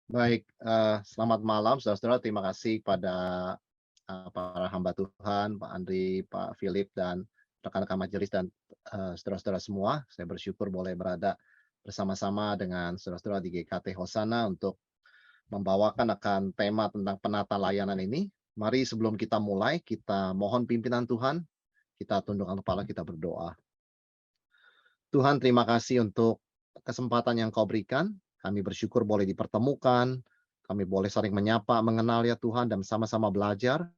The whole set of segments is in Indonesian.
Baik, selamat malam saudara-saudara. Terima kasih pada, para hamba Tuhan, Pak Andri, Pak Philip, dan rekan-rekan majelis dan, saudara-saudara semua. Saya bersyukur boleh berada bersama-sama dengan saudara-saudara di GKT Hosana untuk membawakan akan tema tentang penata layanan ini. Mari sebelum kita mulai, kita mohon pimpinan Tuhan, kita tundukkan kepala, kita berdoa. Tuhan, terima kasih untuk kesempatan yang Kau berikan. Kami bersyukur boleh dipertemukan, kami boleh saling menyapa, mengenal ya Tuhan, dan sama-sama belajar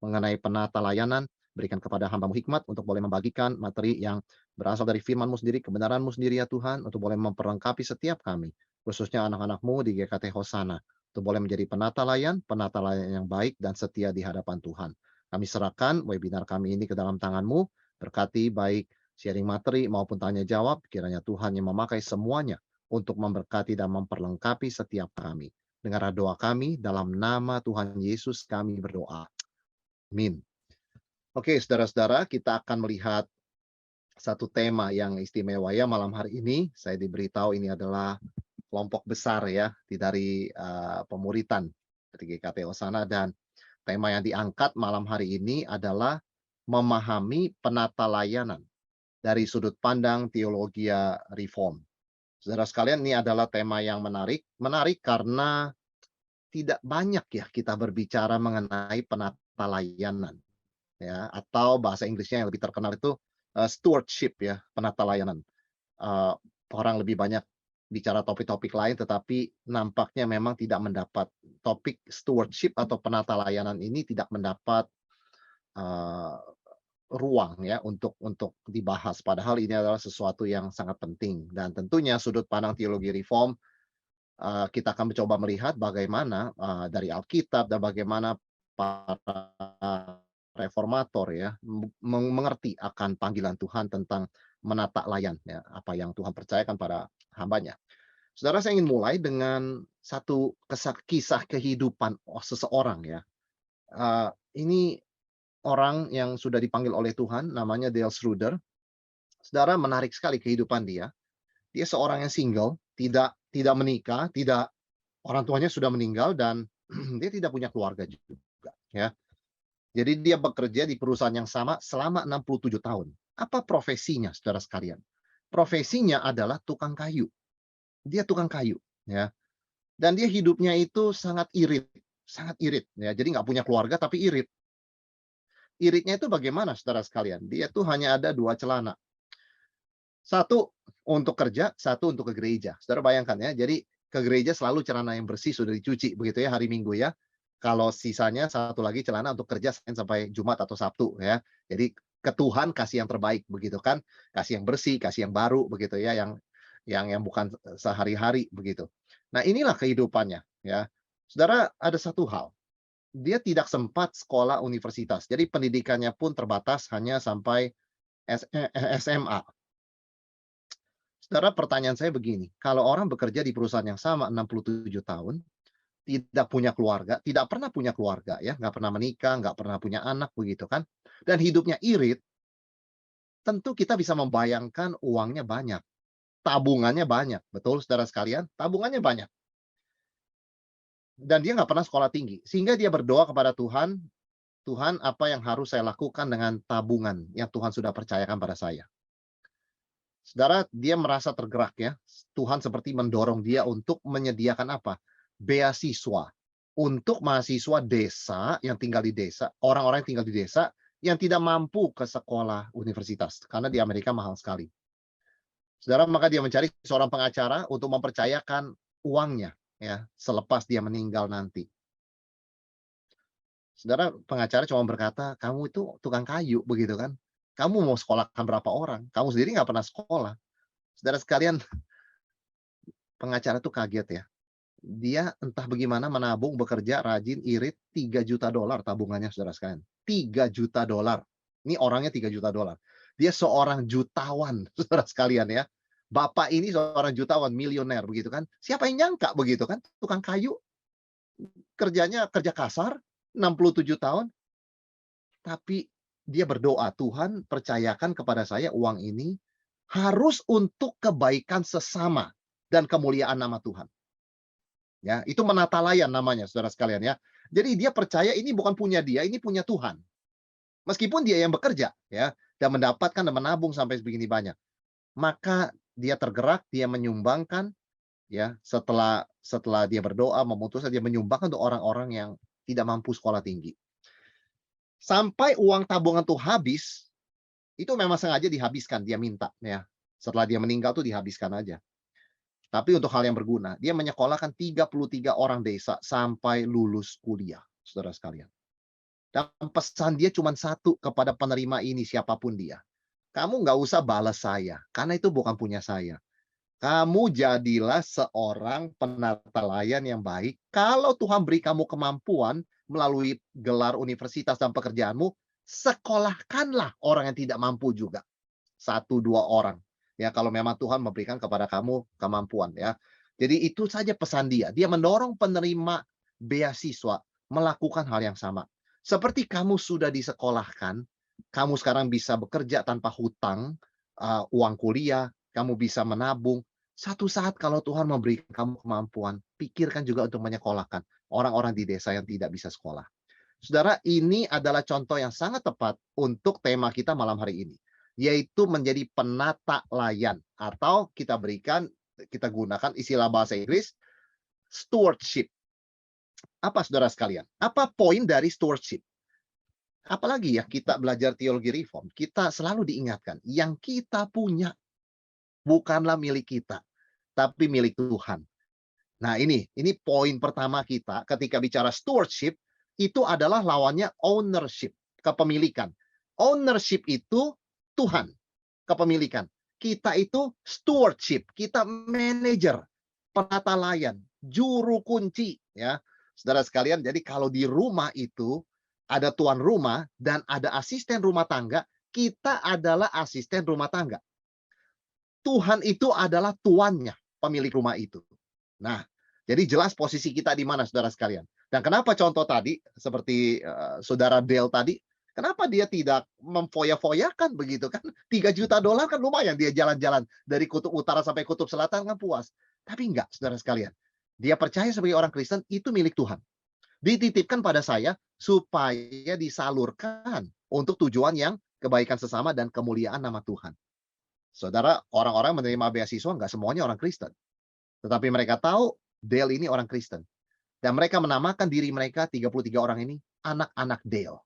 mengenai penata layanan. Berikan kepada hamba-Mu hikmat untuk boleh membagikan materi yang berasal dari firman-Mu sendiri, kebenaran-Mu sendiri ya Tuhan, untuk boleh memperlengkapi setiap kami, khususnya anak-anak-Mu di GKT Hosana, untuk boleh menjadi penata layan yang baik dan setia di hadapan Tuhan. Kami serahkan webinar kami ini ke dalam tangan-Mu, berkati baik sharing materi maupun tanya jawab, kiranya Tuhan yang memakai semuanya untuk memberkati dan memperlengkapi setiap kami. Dengarlah doa kami, dalam nama Tuhan Yesus kami berdoa. Amin. Oke, saudara-saudara, kita akan melihat satu tema yang istimewa ya malam hari ini. Saya diberitahu ini adalah kelompok besar ya dari pemuritan dari GKT Osana, dan tema yang diangkat malam hari ini adalah memahami penata layanan dari sudut pandang teologi reform. Saudara sekalian, ini adalah tema yang menarik. Menarik karena tidak banyak ya kita berbicara mengenai penata layanan. Ya, atau bahasa Inggrisnya yang lebih terkenal itu, stewardship ya, penata layanan. Eee, Orang lebih banyak bicara topik-topik lain, tetapi nampaknya memang tidak mendapat topik stewardship atau penata layanan ini tidak mendapat, eee, ruang ya untuk dibahas. Padahal ini adalah sesuatu yang sangat penting, dan tentunya sudut pandang teologi reform, kita akan mencoba melihat bagaimana, dari Alkitab dan bagaimana para reformator ya, mengerti akan panggilan Tuhan tentang menata layan ya, apa yang Tuhan percayakan pada hambanya. Saudara, saya ingin mulai dengan satu kisah kehidupan seseorang ya. Ini orang yang sudah dipanggil oleh Tuhan, namanya Dale Schroeder. Saudara, menarik sekali kehidupan dia. Dia seorang yang single, tidak tidak menikah, tidak, orang tuanya sudah meninggal, dan dia tidak punya keluarga juga ya. Jadi dia bekerja di perusahaan yang sama selama 67 tahun. Apa profesinya, saudara sekalian? Profesinya adalah tukang kayu. Dia tukang kayu, ya. Dan dia hidupnya itu sangat irit, ya. Jadi nggak punya keluarga tapi irit. Iritnya itu bagaimana, saudara sekalian? Dia tuh hanya ada 2 celana. Satu untuk kerja, satu untuk ke gereja. Saudara bayangkan ya, jadi ke gereja selalu celana yang bersih sudah dicuci begitu ya hari Minggu ya. Kalau sisanya satu lagi celana untuk kerja Senin sampai Jumat atau Sabtu ya. Jadi ke Tuhan kasih yang terbaik begitu kan, kasih yang bersih, kasih yang baru begitu ya, yang bukan sehari-hari begitu. Nah, inilah kehidupannya ya. Saudara, ada satu hal, dia tidak sempat sekolah universitas. Jadi pendidikannya pun terbatas hanya sampai SMA. Saudara, pertanyaan saya begini, kalau orang bekerja di perusahaan yang sama 67 tahun, tidak punya keluarga, tidak pernah punya keluarga ya, nggak pernah menikah, nggak pernah punya anak begitu kan, dan hidupnya irit, tentu kita bisa membayangkan uangnya banyak, tabungannya banyak, betul saudara sekalian? Tabungannya banyak, dan dia nggak pernah sekolah tinggi, sehingga dia berdoa kepada Tuhan, "Tuhan, apa yang harus saya lakukan dengan tabungan yang Tuhan sudah percayakan pada saya?" Saudara, dia merasa tergerak ya. Tuhan seperti mendorong dia untuk menyediakan apa? Beasiswa untuk mahasiswa desa yang tinggal di desa, orang-orang yang tinggal di desa yang tidak mampu ke sekolah universitas karena di Amerika mahal sekali. Saudara, maka dia mencari seorang pengacara untuk mempercayakan uangnya ya selepas dia meninggal nanti. Saudara, pengacara cuma berkata, "Kamu itu tukang kayu," begitu kan. "Kamu mau sekolahkan berapa orang? Kamu sendiri nggak pernah sekolah." Saudara sekalian, pengacara tuh kaget ya. Dia entah bagaimana menabung, bekerja, rajin, irit, $3 juta tabungannya, saudara sekalian. $3 juta. Ini orangnya $3 juta. Dia seorang jutawan, saudara sekalian ya. Bapak ini seorang jutawan, milioner begitu kan. Siapa yang nyangka begitu kan? Tukang kayu, kerjanya kerja kasar, 67 tahun, tapi dia berdoa, "Tuhan, percayakan kepada saya uang ini harus untuk kebaikan sesama dan kemuliaan nama Tuhan." Ya, itu menata layan namanya, saudara sekalian ya. Jadi dia percaya ini bukan punya dia, ini punya Tuhan. Meskipun dia yang bekerja ya dan mendapatkan dan menabung sampai begini banyak. Maka dia tergerak, dia menyumbangkan ya setelah setelah dia berdoa memutuskan dia menyumbangkan untuk orang-orang yang tidak mampu sekolah tinggi. Sampai uang tabungan tuh habis, itu memang sengaja dihabiskan, dia minta ya. Setelah dia meninggal tuh dihabiskan aja. Tapi untuk hal yang berguna, dia menyekolahkan 33 orang desa sampai lulus kuliah, saudara sekalian. Dan pesan dia cuma satu kepada penerima ini, siapapun dia. Kamu nggak usah balas saya, karena itu bukan punya saya. Kamu jadilah seorang penata layan yang baik. Kalau Tuhan beri kamu kemampuan melalui gelar universitas dan pekerjaanmu, sekolahkanlah orang yang tidak mampu juga. Satu dua orang. Ya, kalau memang Tuhan memberikan kepada kamu kemampuan ya. Jadi itu saja pesan dia. Dia mendorong penerima beasiswa melakukan hal yang sama. Seperti kamu sudah disekolahkan, kamu sekarang bisa bekerja tanpa hutang, uang kuliah, kamu bisa menabung. Satu saat kalau Tuhan memberikan kamu kemampuan, pikirkan juga untuk menyekolahkan orang-orang di desa yang tidak bisa sekolah. Saudara, ini adalah contoh yang sangat tepat untuk tema kita malam hari ini, yaitu menjadi penata layan atau kita gunakan istilah bahasa Inggris stewardship. Apa saudara sekalian? Apa poin dari stewardship? Apalagi ya kita belajar teologi reform, kita selalu diingatkan yang kita punya bukanlah milik kita, tapi milik Tuhan. Nah, ini poin pertama kita ketika bicara stewardship, itu adalah lawannya ownership, kepemilikan. Ownership itu Tuhan, kepemilikan. Kita itu stewardship, kita manajer, penata layan, juru kunci ya. Saudara sekalian, jadi kalau di rumah itu ada tuan rumah dan ada asisten rumah tangga, kita adalah asisten rumah tangga. Tuhan itu adalah tuannya, pemilik rumah itu. Nah, jadi jelas posisi kita di mana saudara sekalian. Dan kenapa contoh tadi seperti saudara Dale tadi, kenapa dia tidak memfoya-foyakan begitu kan? 3 juta dolar kan lumayan dia jalan-jalan dari kutub utara sampai kutub selatan kan puas. Tapi enggak saudara sekalian. Dia percaya sebagai orang Kristen itu milik Tuhan. Dititipkan pada saya supaya disalurkan untuk tujuan yang kebaikan sesama dan kemuliaan nama Tuhan. Saudara, orang-orang menerima beasiswa nggak semuanya orang Kristen. Tetapi mereka tahu Dale ini orang Kristen. Dan mereka menamakan diri mereka 33 orang ini anak-anak Dale.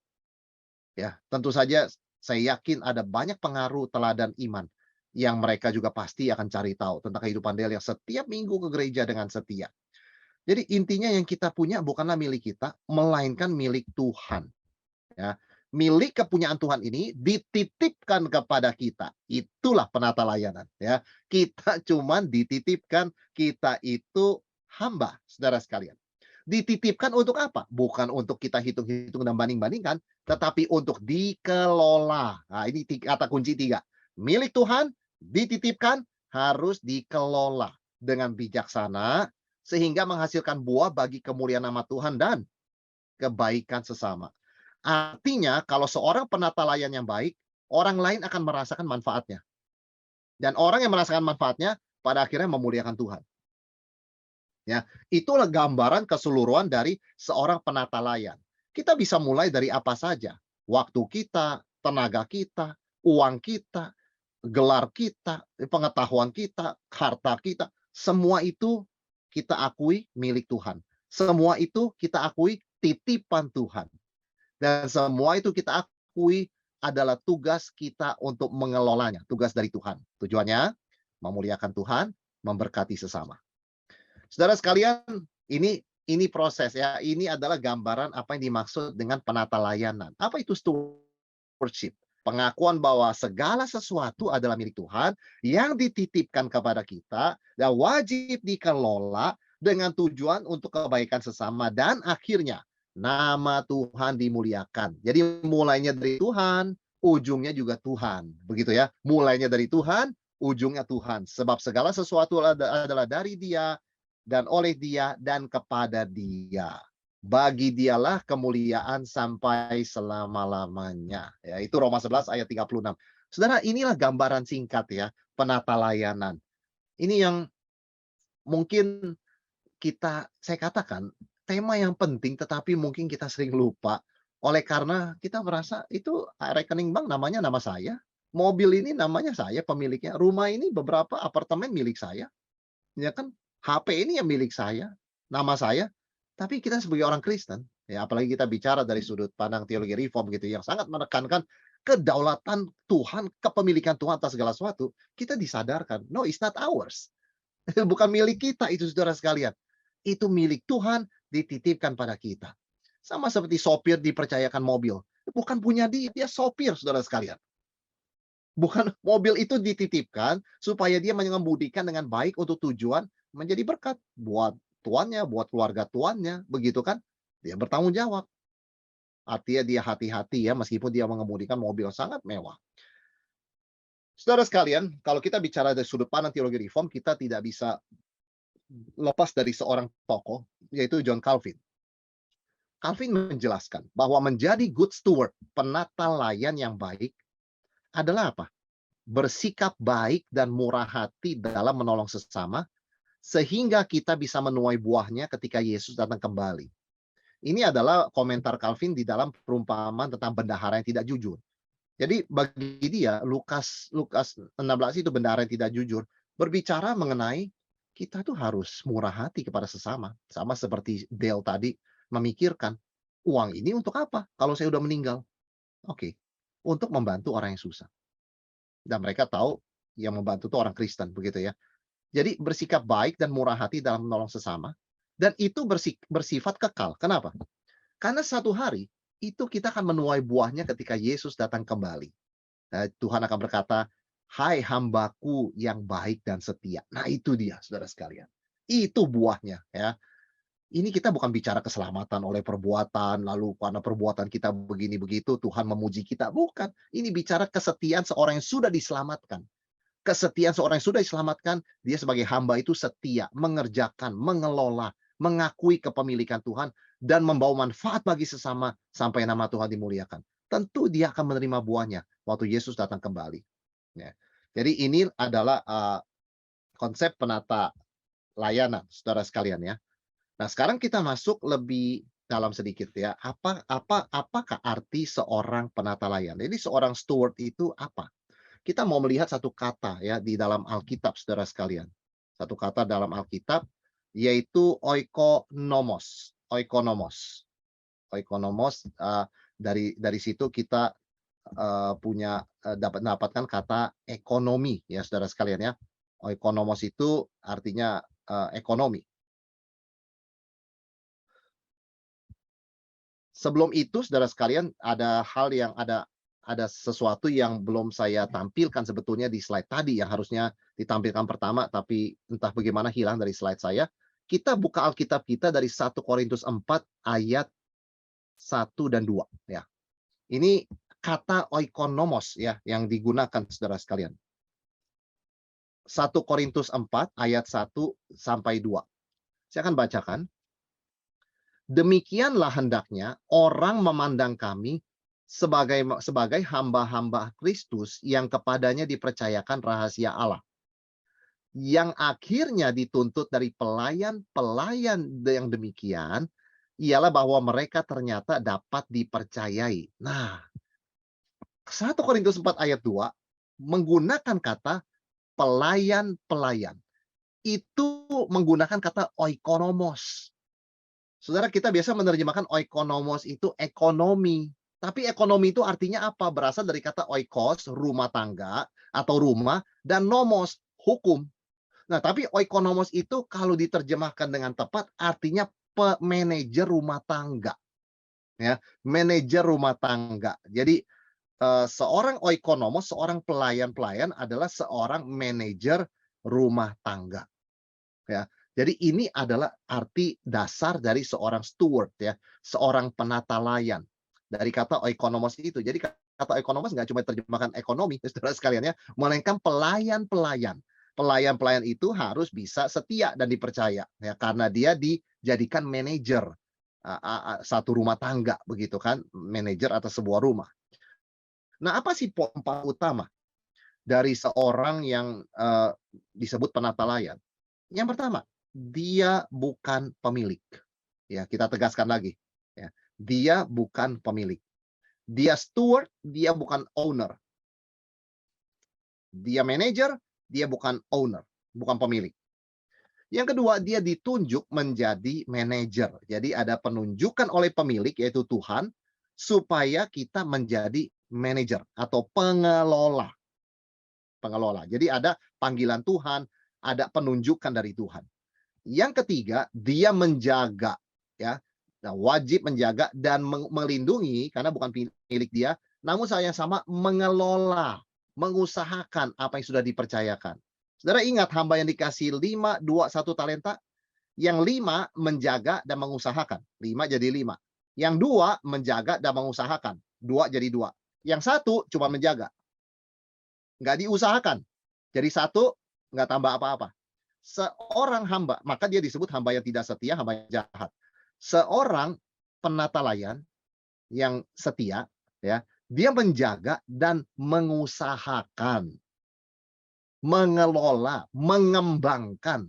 Ya, tentu saja saya yakin ada banyak pengaruh teladan iman yang mereka juga pasti akan cari tahu tentang kehidupan Dale yang setiap minggu ke gereja dengan setia. Jadi intinya yang kita punya bukanlah milik kita, melainkan milik Tuhan. Ya, milik kepunyaan Tuhan ini dititipkan kepada kita. Itulah penata layanan ya. Kita cuman dititipkan, kita itu hamba, saudara sekalian. Dititipkan untuk apa? Bukan untuk kita hitung-hitung dan banding-bandingkan, tetapi untuk dikelola. Nah, ini kata kunci 3. Milik Tuhan, dititipkan, harus dikelola dengan bijaksana, sehingga menghasilkan buah bagi kemuliaan nama Tuhan dan kebaikan sesama. Artinya, kalau seorang penata layan yang baik, orang lain akan merasakan manfaatnya. Dan orang yang merasakan manfaatnya, pada akhirnya memuliakan Tuhan. Ya, itulah gambaran keseluruhan dari seorang penata layan. Kita bisa mulai dari apa saja. Waktu kita, tenaga kita, uang kita, gelar kita, pengetahuan kita, harta kita. Semua itu kita akui milik Tuhan. Semua itu kita akui titipan Tuhan. Dan semua itu kita akui adalah tugas kita untuk mengelolanya, tugas dari Tuhan. Tujuannya memuliakan Tuhan, memberkati sesama. Saudara sekalian, ini proses ya. Ini adalah gambaran apa yang dimaksud dengan penata layanan. Apa itu stewardship? Pengakuan bahwa segala sesuatu adalah milik Tuhan yang dititipkan kepada kita dan wajib dikelola dengan tujuan untuk kebaikan sesama dan akhirnya nama Tuhan dimuliakan. Jadi mulainya dari Tuhan, ujungnya juga Tuhan. Begitu ya. Mulainya dari Tuhan, ujungnya Tuhan. Sebab segala sesuatu adalah dari Dia dan oleh Dia dan kepada Dia. Bagi Dialah kemuliaan sampai selama-lamanya. Ya, itu Roma 11 ayat 36. Saudara, inilah gambaran singkat ya, penata layanan. Ini yang mungkin saya katakan, tema yang penting tetapi mungkin kita sering lupa, oleh karena kita merasa itu rekening bank namanya nama saya, mobil ini namanya saya pemiliknya, rumah ini beberapa apartemen milik saya, ya kan, HP ini yang milik saya, nama saya. Tapi kita sebagai orang Kristen, ya apalagi kita bicara dari sudut pandang teologi reform gitu, yang sangat menekankan kedaulatan Tuhan, kepemilikan Tuhan atas segala sesuatu, kita disadarkan, no, it's not ours. Bukan milik kita itu, saudara sekalian. Itu milik Tuhan, dititipkan pada kita. Sama seperti sopir dipercayakan mobil. Bukan punya dia, dia sopir, saudara sekalian. Bukan, mobil itu dititipkan supaya dia mengemudikan dengan baik untuk tujuan menjadi berkat buat tuannya, buat keluarga tuannya, begitu kan? Dia bertanggung jawab. Artinya dia hati-hati ya, meskipun dia mengemudikan mobil sangat mewah. Saudara sekalian, kalau kita bicara dari sudut pandang teologi reform, kita tidak bisa lepas dari seorang tokoh, yaitu John Calvin. Calvin menjelaskan bahwa menjadi good steward, penata layan yang baik, adalah apa? Bersikap baik dan murah hati dalam menolong sesama, sehingga kita bisa menuai buahnya ketika Yesus datang kembali. Ini adalah komentar Calvin di dalam perumpamaan tentang bendahara yang tidak jujur. Jadi bagi dia, Lukas Lukas 16 itu bendahara yang tidak jujur, berbicara mengenai kita tuh harus murah hati kepada sesama. Sama seperti Dale tadi memikirkan, uang ini untuk apa kalau saya udah meninggal? Oke, untuk membantu orang yang susah. Dan mereka tahu yang membantu itu orang Kristen, begitu ya. Jadi bersikap baik dan murah hati dalam menolong sesama, dan itu bersifat kekal. Kenapa? Karena satu hari, itu kita akan menuai buahnya ketika Yesus datang kembali. Tuhan akan berkata, "Hai hambaku yang baik dan setia." Nah itu dia saudara sekalian. Itu buahnya ya. Ini kita bukan bicara keselamatan oleh perbuatan, lalu karena perbuatan kita begini begitu, Tuhan memuji kita. Bukan. Ini bicara kesetiaan seorang yang sudah diselamatkan. Kesetiaan seorang yang sudah diselamatkan, dia sebagai hamba itu setia, mengerjakan, mengelola, mengakui kepemilikan Tuhan, dan membawa manfaat bagi sesama sampai nama Tuhan dimuliakan. Tentu dia akan menerima buahnya waktu Yesus datang kembali. Ya. Jadi ini adalah konsep penata layanan, saudara sekalian ya. Nah, sekarang kita masuk lebih dalam sedikit ya. Apakah arti seorang penata layan? Jadi seorang steward itu apa? Kita mau melihat satu kata ya di dalam Alkitab, saudara sekalian. Satu kata dalam Alkitab yaitu oikonomos. Oikonomos. Oikonomos, dari situ kita dapat mendapatkan kata ekonomi ya, saudara sekalian ya. Oikonomos itu artinya ekonomi. Sebelum itu, saudara sekalian, ada sesuatu yang belum saya tampilkan sebetulnya di slide tadi yang harusnya ditampilkan pertama, tapi entah bagaimana hilang dari slide saya. Kita buka Alkitab kita dari 1 Korintus 4 ayat 1 dan 2 ya. Ini kata oikonomos ya yang digunakan saudara sekalian. 1 Korintus 4 ayat 1 sampai 2. Saya akan bacakan. Demikianlah hendaknya orang memandang kami sebagai hamba-hamba Kristus yang kepadanya dipercayakan rahasia Allah. Yang akhirnya dituntut dari pelayan-pelayan yang demikian, ialah bahwa mereka ternyata dapat dipercayai. Nah, 1 Korintus 4 ayat 2 menggunakan kata pelayan-pelayan. Itu menggunakan kata oikonomos. Saudara, kita biasa menerjemahkan oikonomos itu ekonomi. Tapi ekonomi itu artinya apa? Berasal dari kata oikos, rumah tangga atau rumah, dan nomos, hukum. Nah, tapi oikonomos itu kalau diterjemahkan dengan tepat artinya manajer rumah tangga. Ya, manajer rumah tangga. Jadi seorang oikonomos, seorang pelayan-pelayan adalah seorang manajer rumah tangga. Ya. Jadi ini adalah arti dasar dari seorang steward ya, seorang penata layan. Dari kata oikonomos itu. Jadi kata oikonomos nggak cuma terjemahkan ekonomi, saudara sekalian ya, melainkan pelayan-pelayan. Pelayan-pelayan itu harus bisa setia dan dipercaya ya, karena dia dijadikan manajer satu rumah tangga begitu kan, manajer atas sebuah rumah. Nah, apa sih poin utama dari seorang yang disebut penata layan? Yang pertama, dia bukan pemilik. Ya, kita tegaskan lagi. Ya, dia bukan pemilik. Dia steward, dia bukan owner. Dia manajer, dia bukan owner, bukan pemilik. Yang kedua, dia ditunjuk menjadi manajer. Jadi ada penunjukan oleh pemilik, yaitu Tuhan, supaya kita menjadi manajer atau pengelola. Pengelola. Jadi ada panggilan Tuhan, ada penunjukan dari Tuhan. Yang ketiga, dia menjaga, ya. Nah, wajib menjaga dan melindungi karena bukan milik dia, namun saya sama mengelola, mengusahakan apa yang sudah dipercayakan. Saudara ingat hamba yang dikasih 5, 2, 1 talenta, yang 5 menjaga dan mengusahakan. 5 jadi 5. Yang 2 menjaga dan mengusahakan. 2 jadi 2. Yang 1 cuma menjaga. Nggak diusahakan. Jadi 1 nggak tambah apa-apa. Seorang hamba, maka dia disebut hamba yang tidak setia, hamba yang jahat. Seorang penata layan yang setia, ya, dia menjaga dan mengusahakan, mengelola, mengembangkan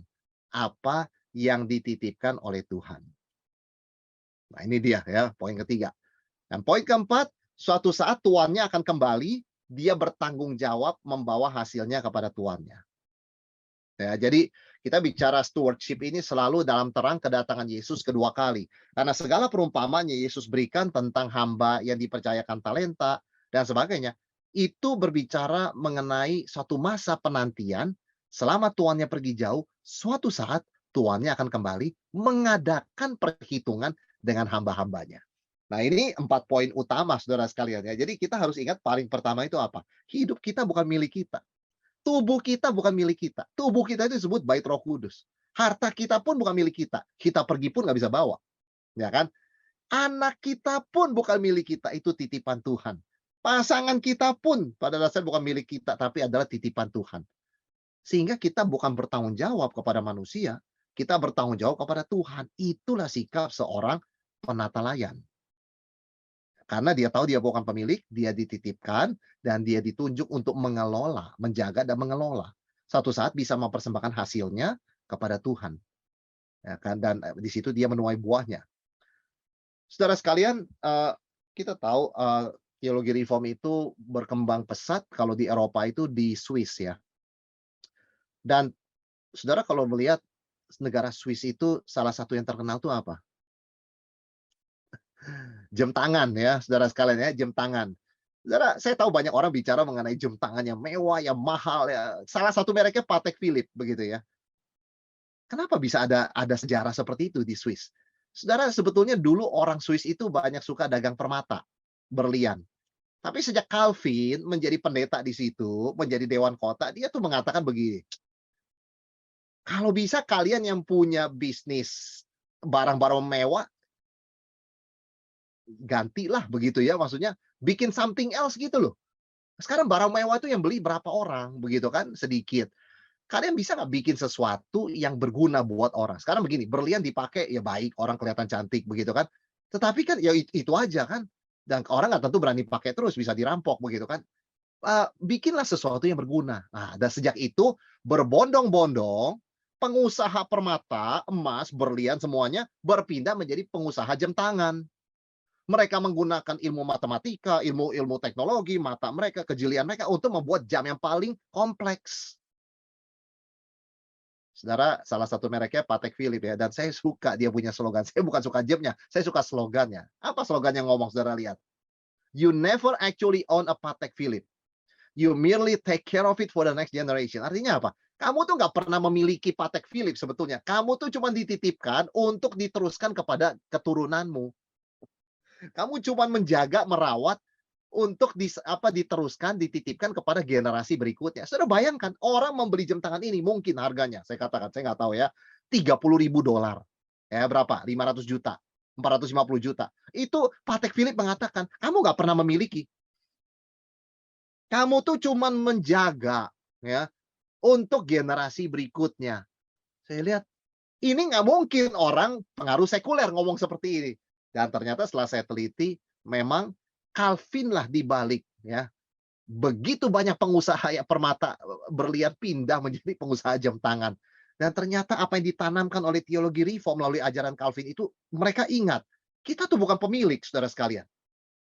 apa yang dititipkan oleh Tuhan. Nah, ini dia ya, poin ketiga. Dan poin keempat, suatu saat tuannya akan kembali, dia bertanggung jawab membawa hasilnya kepada tuannya. Ya, jadi kita bicara stewardship ini selalu dalam terang kedatangan Yesus kedua kali. Karena segala perumpamaan yang Yesus berikan tentang hamba yang dipercayakan talenta dan sebagainya, itu berbicara mengenai suatu masa penantian selama tuannya pergi jauh, suatu saat tuannya akan kembali mengadakan perhitungan dengan hamba-hambanya. Nah, ini 4 poin utama saudara sekalian ya. Jadi kita harus ingat paling pertama itu apa? Hidup kita bukan milik kita. Tubuh kita bukan milik kita. Tubuh kita itu disebut bait Roh Kudus. Harta kita pun bukan milik kita. Kita pergi pun nggak bisa bawa, ya kan? Anak kita pun bukan milik kita, itu titipan Tuhan. Pasangan kita pun pada dasarnya bukan milik kita, tapi adalah titipan Tuhan. Sehingga kita bukan bertanggung jawab kepada manusia, kita bertanggung jawab kepada Tuhan. Itulah sikap seorang penata layan. Karena dia tahu dia bukan pemilik, dia dititipkan, dan dia ditunjuk untuk mengelola, menjaga dan mengelola. Suatu saat bisa mempersembahkan hasilnya kepada Tuhan. Ya kan? Dan di situ dia menuai buahnya. Saudara sekalian, kita tahu teologi reform itu berkembang pesat kalau di Eropa itu di Swiss ya. Dan saudara kalau melihat negara Swiss itu salah satu yang terkenal itu apa? Jam tangan ya, saudara sekalian ya, jam tangan. Saudara, saya tahu banyak orang bicara mengenai jam tangan yang mewah, yang mahal ya. Salah satu mereknya Patek Philippe begitu ya. Kenapa bisa ada sejarah seperti itu di Swiss? Saudara, sebetulnya dulu orang Swiss itu banyak suka dagang permata, berlian. Tapi sejak Calvin menjadi pendeta di situ, menjadi dewan kota, dia tuh mengatakan begini, kalau bisa kalian yang punya bisnis barang-barang mewah, gantilah begitu ya, maksudnya bikin something else gitu loh. Sekarang barang mewah itu yang beli berapa orang, begitu kan? Sedikit. Kalian bisa nggak bikin sesuatu yang berguna buat orang? Sekarang begini, berlian dipakai ya baik, orang kelihatan cantik begitu kan. Tetapi kan ya itu aja kan. Dan orang nggak tentu berani pakai terus, bisa dirampok begitu kan. Bikinlah sesuatu yang berguna. Nah, dan sejak itu berbondong-bondong pengusaha permata, emas, berlian semuanya berpindah menjadi pengusaha jam tangan. Mereka menggunakan ilmu matematika, ilmu teknologi, mata mereka, kejelian mereka untuk membuat jam yang paling kompleks. Saudara, salah satu mereknya Patek Philippe ya, dan saya suka dia punya slogan. Saya bukan suka jamnya, saya suka slogannya. Apa slogan yang ngomong saudara lihat? You never actually own a Patek Philippe. You merely take care of it for the next generation. Artinya apa? Kamu tuh nggak pernah memiliki Patek Philippe sebetulnya. Kamu tuh cuma dititipkan untuk diteruskan kepada keturunanmu. Kamu cuma menjaga, merawat untuk diteruskan, dititipkan kepada generasi berikutnya. Saudara bayangkan, orang membeli jam tangan ini mungkin harganya, saya katakan, saya nggak tahu ya, $30.000. Ya, berapa? 500 juta, 450 juta. Itu Patek Philippe mengatakan, kamu nggak pernah memiliki. Kamu tuh cuma menjaga ya untuk generasi berikutnya. Saya lihat ini nggak mungkin orang pengaruh sekuler ngomong seperti ini. Dan ternyata setelah saya teliti, memang Calvin lah di balik ya. Begitu banyak pengusaha ya permata berlian pindah menjadi pengusaha jam tangan. Dan ternyata apa yang ditanamkan oleh teologi reform melalui ajaran Calvin itu, mereka ingat, kita tuh bukan pemilik, saudara sekalian.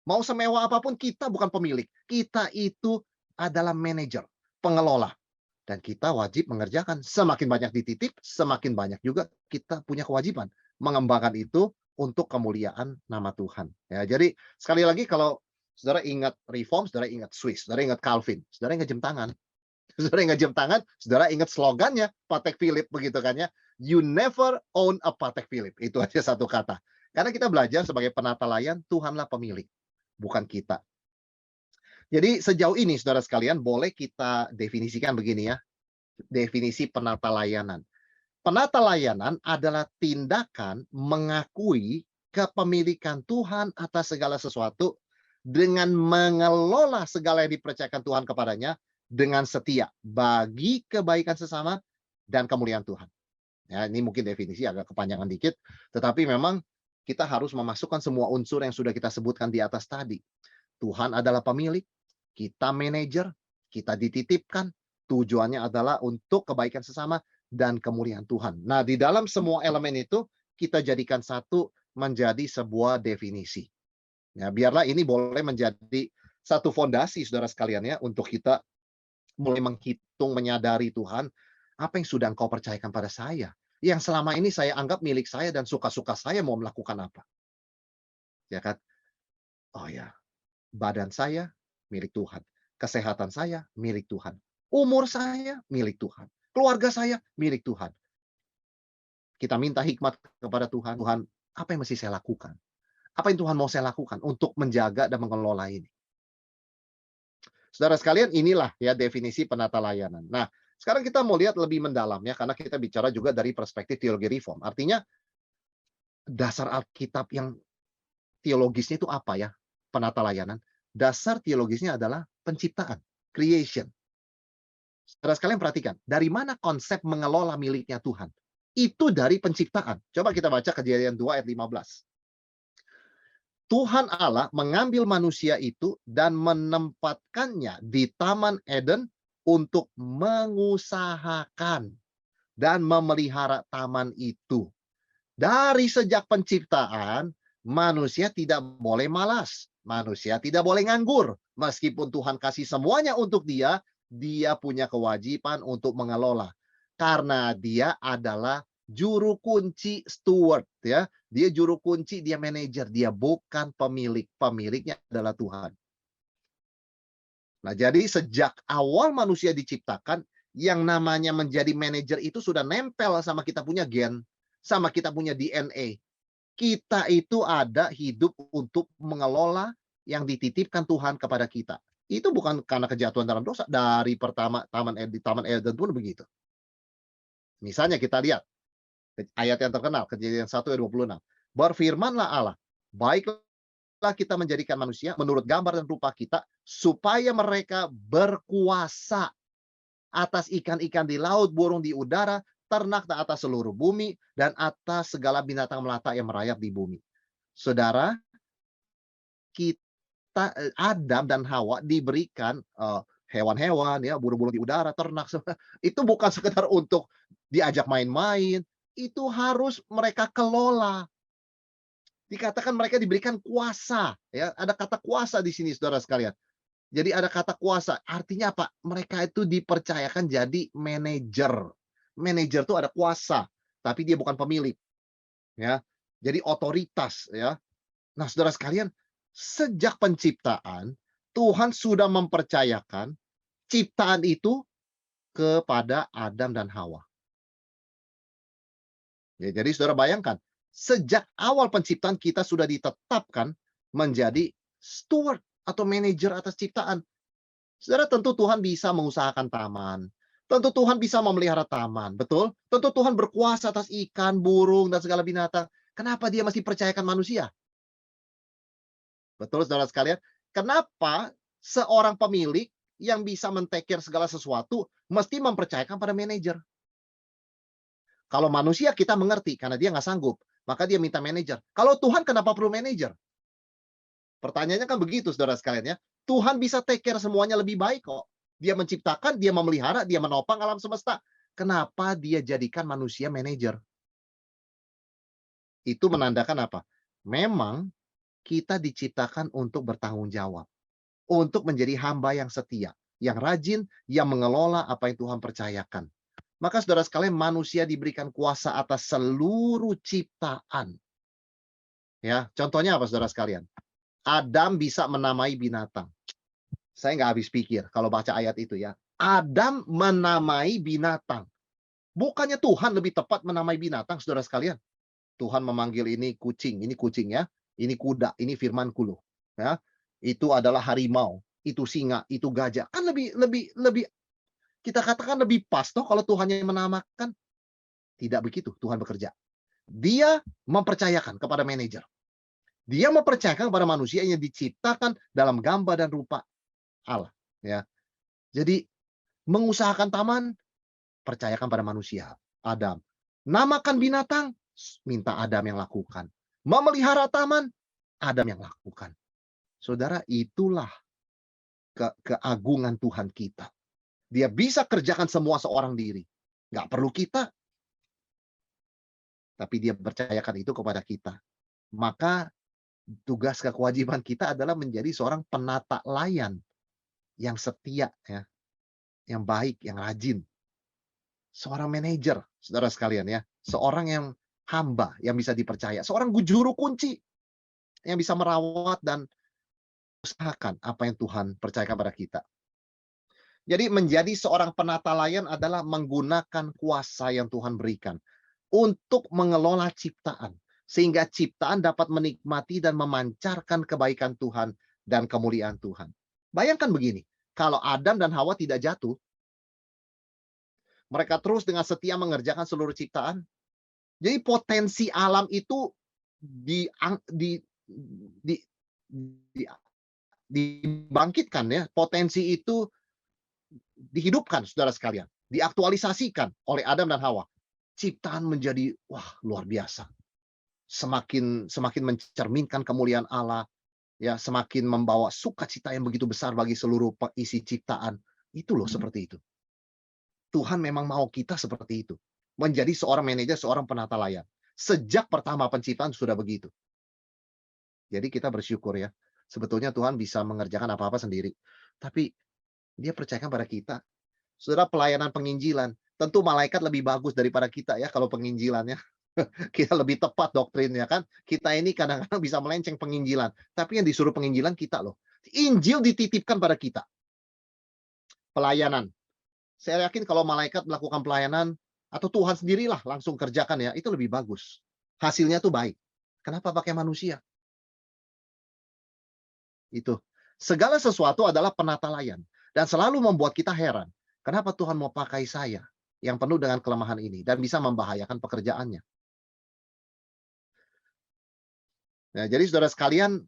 Mau semewah apapun, kita bukan pemilik. Kita itu adalah manajer, pengelola. Dan kita wajib mengerjakan. Semakin banyak dititip, semakin banyak juga kita punya kewajiban mengembangkan itu untuk kemuliaan nama Tuhan. Ya, jadi sekali lagi kalau saudara ingat reform, saudara ingat Swiss, saudara ingat Calvin, saudara ingat jam tangan. Saudara ingat jam tangan, saudara ingat slogannya Patek Philippe begitu kan ya. You never own a Patek Philippe. Itu aja satu kata. Karena kita belajar sebagai penata layan, Tuhanlah pemilik, bukan kita. Jadi sejauh ini saudara sekalian boleh kita definisikan begini ya. Definisi penata layanan. Penata layanan adalah tindakan mengakui kepemilikan Tuhan atas segala sesuatu dengan mengelola segala yang dipercayakan Tuhan kepadanya dengan setia bagi kebaikan sesama dan kemuliaan Tuhan. Ya, ini mungkin definisi agak kepanjangan dikit, tetapi memang kita harus memasukkan semua unsur yang sudah kita sebutkan di atas tadi. Tuhan adalah pemilik, kita manajer, kita dititipkan, tujuannya adalah untuk kebaikan sesama dan kemuliaan Tuhan. Nah, di dalam semua elemen itu kita jadikan satu menjadi sebuah definisi. Ya, biarlah ini boleh menjadi satu fondasi saudara sekalian ya untuk kita mulai menghitung, menyadari Tuhan, apa yang sudah Engkau percayakan pada saya? Yang selama ini saya anggap milik saya dan suka-suka saya mau melakukan apa? Ya kan? Oh ya, badan saya milik Tuhan. Kesehatan saya milik Tuhan. Umur saya milik Tuhan. Keluarga saya milik Tuhan. Kita minta hikmat kepada Tuhan. Tuhan, apa yang mesti saya lakukan? Apa yang Tuhan mau saya lakukan untuk menjaga dan mengelola ini? Saudara sekalian, inilah ya definisi penata layanan. Nah, sekarang kita mau lihat lebih mendalam ya, karena kita bicara juga dari perspektif teologi reform. Artinya, dasar Alkitab yang teologisnya itu apa ya? Penata layanan. Dasar teologisnya adalah penciptaan, creation. Saudara sekalian perhatikan, dari mana konsep mengelola miliknya Tuhan? Itu dari penciptaan. Coba kita baca Kejadian 2 ayat 15. Tuhan Allah mengambil manusia itu dan menempatkannya di Taman Eden untuk mengusahakan dan memelihara taman itu. Dari sejak penciptaan, manusia tidak boleh malas. Manusia tidak boleh nganggur. Meskipun Tuhan kasih semuanya untuk dia, dia punya kewajiban untuk mengelola. Karena dia adalah juru kunci steward. Ya, dia juru kunci, dia manajer. Dia bukan pemilik. Pemiliknya adalah Tuhan. Nah, jadi sejak awal manusia diciptakan, yang namanya menjadi manajer itu sudah nempel sama kita punya gen, sama kita punya DNA. Kita itu ada hidup untuk mengelola yang dititipkan Tuhan kepada kita. Itu bukan karena kejatuhan dalam dosa. Dari pertama di Taman Eden pun begitu. Misalnya kita lihat ayat yang terkenal, Kejadian 1 ayat 26. Berfirmanlah Allah, baiklah kita menjadikan manusia menurut gambar dan rupa kita, supaya mereka berkuasa atas ikan-ikan di laut, burung di udara, ternak di atas seluruh bumi, dan atas segala binatang melata yang merayap di bumi. Saudara, kita, Adam dan Hawa diberikan hewan-hewan, ya, burung-burung di udara, ternak, itu bukan sekedar untuk diajak main-main, itu harus mereka kelola. Dikatakan mereka diberikan kuasa, ya, ada kata kuasa di sini, saudara sekalian. Jadi ada kata kuasa, artinya apa? Mereka itu dipercayakan jadi manajer. Manajer itu ada kuasa, tapi dia bukan pemilik. Ya, jadi otoritas. Ya. Nah, saudara sekalian, sejak penciptaan, Tuhan sudah mempercayakan ciptaan itu kepada Adam dan Hawa. Ya, jadi saudara bayangkan, sejak awal penciptaan kita sudah ditetapkan menjadi steward atau manajer atas ciptaan. Saudara, tentu Tuhan bisa mengusahakan taman. Tentu Tuhan bisa memelihara taman, betul? Tentu Tuhan berkuasa atas ikan, burung, dan segala binatang. Kenapa dia masih percayakan manusia? Betul, saudara sekalian? Kenapa seorang pemilik yang bisa men-take care segala sesuatu mesti mempercayakan pada manajer? Kalau manusia kita mengerti, karena dia nggak sanggup, maka dia minta manajer. Kalau Tuhan kenapa perlu manajer? Pertanyaannya kan begitu, saudara sekalian ya. Tuhan bisa take care semuanya lebih baik kok. Dia menciptakan, dia memelihara, dia menopang alam semesta. Kenapa dia jadikan manusia manajer? Itu menandakan apa? Memang kita diciptakan untuk bertanggung jawab, untuk menjadi hamba yang setia, yang rajin, yang mengelola apa yang Tuhan percayakan. Maka saudara sekalian, manusia diberikan kuasa atas seluruh ciptaan. Ya, contohnya apa saudara sekalian? Adam bisa menamai binatang. Saya nggak habis pikir kalau baca ayat itu ya. Adam menamai binatang. Bukannya Tuhan lebih tepat menamai binatang, saudara sekalian? Tuhan memanggil ini kucing ya, ini kuda, ini firman-Ku loh. Ya, itu adalah harimau, itu singa, itu gajah. Kan lebih lebih lebih kita katakan lebih pas toh kalau Tuhan yang menamakan. Tidak begitu Tuhan bekerja. Dia mempercayakan kepada manajer. Dia mempercayakan kepada manusia yang diciptakan dalam gambar dan rupa Allah. Ya, jadi mengusahakan taman, percayakan pada manusia, Adam. Namakan binatang, minta Adam yang lakukan. Memelihara taman, Adam yang lakukan. Saudara, itulah keagungan Tuhan kita. Dia bisa kerjakan semua seorang diri. Nggak perlu kita, tapi dia percayakan itu kepada kita. Maka tugas kewajiban kita adalah menjadi seorang penata layan yang setia, ya, yang baik, yang rajin. Seorang manajer, saudara sekalian ya. Seorang yang hamba, yang bisa dipercaya. Seorang juru kunci, yang bisa merawat dan usahakan apa yang Tuhan percayakan pada kita. Jadi menjadi seorang penata layan adalah menggunakan kuasa yang Tuhan berikan untuk mengelola ciptaan. Sehingga ciptaan dapat menikmati dan memancarkan kebaikan Tuhan dan kemuliaan Tuhan. Bayangkan begini, kalau Adam dan Hawa tidak jatuh, mereka terus dengan setia mengerjakan seluruh ciptaan. Jadi potensi alam itu di, di, di, di, dibangkitkan ya. Potensi itu dihidupkan, saudara sekalian. Diaktualisasikan oleh Adam dan Hawa. Ciptaan menjadi, wah, luar biasa. Semakin mencerminkan kemuliaan Allah, ya, semakin membawa sukacita yang begitu besar bagi seluruh isi ciptaan. Itu loh seperti itu. Tuhan memang mau kita seperti itu. Menjadi seorang manajer, seorang penata layan. Sejak pertama penciptaan sudah begitu. Jadi kita bersyukur ya. Sebetulnya Tuhan bisa mengerjakan apa-apa sendiri. Tapi dia percayakan pada kita. Saudara, pelayanan penginjilan. Tentu malaikat lebih bagus daripada kita ya kalau penginjilannya. Kita lebih tepat doktrinnya kan. Kita ini kadang-kadang bisa melenceng penginjilan. Tapi yang disuruh penginjilan kita loh. Injil dititipkan pada kita. Pelayanan. Saya yakin kalau malaikat melakukan pelayanan, atau Tuhan sendirilah langsung kerjakan ya, itu lebih bagus. Hasilnya tuh baik. Kenapa pakai manusia? Itu. Segala sesuatu adalah penata layan. Dan selalu membuat kita heran. Kenapa Tuhan mau pakai saya yang penuh dengan kelemahan ini dan bisa membahayakan pekerjaannya? Nah, jadi saudara sekalian,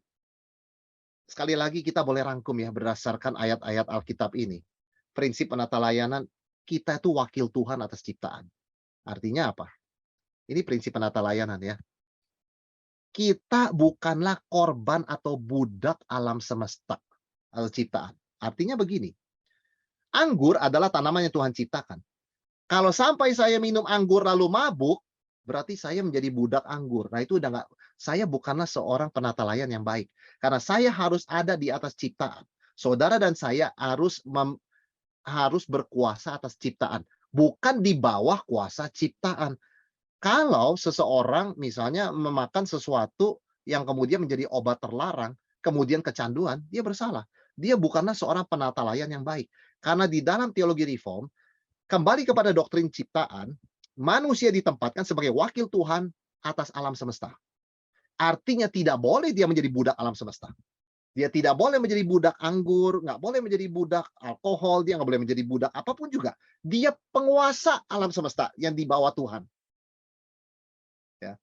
sekali lagi kita boleh rangkum ya berdasarkan ayat-ayat Alkitab ini. Prinsip penata layanan, kita itu wakil Tuhan atas ciptaan. Artinya apa? Ini prinsip penata layanan ya. Kita bukanlah korban atau budak alam semesta atau ciptaan. Artinya begini, anggur adalah tanaman yang Tuhan ciptakan. Kalau sampai saya minum anggur lalu mabuk, berarti saya menjadi budak anggur. Nah, itu udah nggak, saya bukanlah seorang penata layan yang baik. Karena saya harus ada di atas ciptaan. Saudara dan saya harus berkuasa atas ciptaan, bukan di bawah kuasa ciptaan. Kalau seseorang misalnya memakan sesuatu yang kemudian menjadi obat terlarang, kemudian kecanduan, dia bersalah. Dia bukanlah seorang penata layan yang baik. Karena di dalam teologi reform, kembali kepada doktrin ciptaan, manusia ditempatkan sebagai wakil Tuhan atas alam semesta. Artinya tidak boleh dia menjadi budak alam semesta. Dia tidak boleh menjadi budak anggur, nggak boleh menjadi budak alkohol, dia nggak boleh menjadi budak apapun juga. Dia penguasa alam semesta yang dibawa Tuhan. Ya.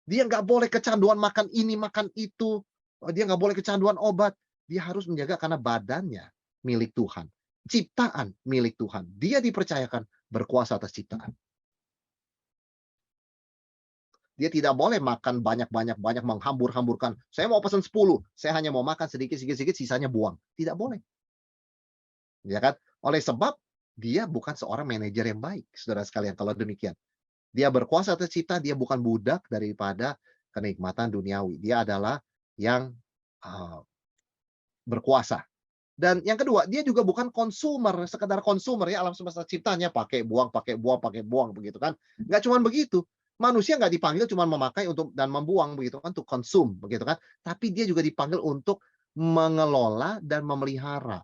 Dia nggak boleh kecanduan makan ini, makan itu. Dia nggak boleh kecanduan obat. Dia harus menjaga karena badannya milik Tuhan. Ciptaan milik Tuhan. Dia dipercayakan berkuasa atas ciptaan. Dia tidak boleh makan banyak-banyak menghambur-hamburkan. Saya mau pesan 10, saya hanya mau makan sedikit-sedikit, sisanya buang. Tidak boleh. Ya kan? Oleh sebab dia bukan seorang manajer yang baik, saudara sekalian, kalau demikian. Dia berkuasa atas cipta, dia bukan budak daripada kenikmatan duniawi. Dia adalah yang, eee, berkuasa. Dan yang kedua, dia juga bukan konsumer, sekedar konsumer ya, alam semesta ciptanya pakai buang, begitu kan. Nggak cuman begitu, manusia nggak dipanggil cuma memakai untuk dan membuang begitu kan, to consume begitu kan. Tapi dia juga dipanggil untuk mengelola dan memelihara.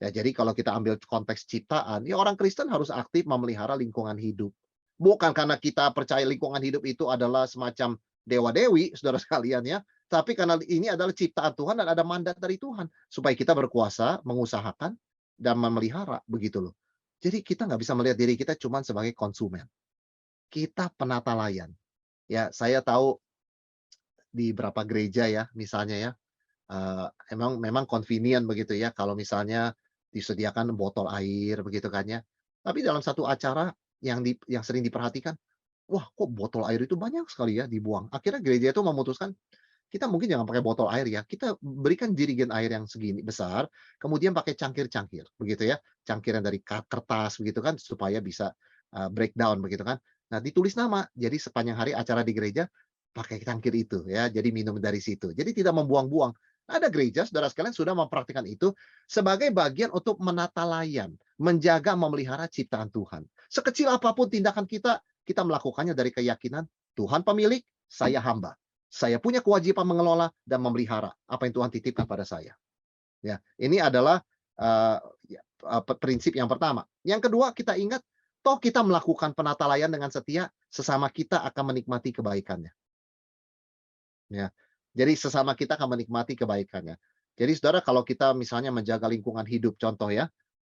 Ya, jadi kalau kita ambil konteks ciptaan, ya orang Kristen harus aktif memelihara lingkungan hidup. Bukan karena kita percaya lingkungan hidup itu adalah semacam dewa-dewi, saudara sekalian ya, tapi karena ini adalah ciptaan Tuhan dan ada mandat dari Tuhan supaya kita berkuasa, mengusahakan dan memelihara begitu loh. Jadi kita nggak bisa melihat diri kita cuma sebagai konsumen. Kita penata layan. Ya, saya tahu di beberapa gereja ya, misalnya ya, emang memang convenient begitu ya, kalau misalnya disediakan botol air begitu kan ya. Tapi dalam satu acara yang sering diperhatikan, wah kok botol air itu banyak sekali ya dibuang. Akhirnya gereja itu memutuskan, kita mungkin jangan pakai botol air ya, kita berikan jerigen air yang segini besar, kemudian pakai cangkir-cangkir begitu ya, cangkir yang dari kertas begitu kan, supaya bisa, breakdown begitu kan. Nah ditulis nama, jadi sepanjang hari acara di gereja, pakai cangkir itu ya, jadi minum dari situ. Jadi tidak membuang-buang. Ada gereja, saudara sekalian, sudah mempraktikkan itu sebagai bagian untuk menata layan, menjaga, memelihara ciptaan Tuhan. Sekecil apapun tindakan kita, kita melakukannya dari keyakinan, Tuhan pemilik, saya hamba. Saya punya kewajiban mengelola dan memelihara apa yang Tuhan titipkan pada saya. Ya, ini adalah, ya, prinsip yang pertama. Yang kedua, kita ingat, toh kita melakukan penata dengan setia, sesama kita akan menikmati kebaikannya. Ya. Jadi sesama kita akan menikmati kebaikannya. Jadi saudara, kalau kita misalnya menjaga lingkungan hidup, contoh ya,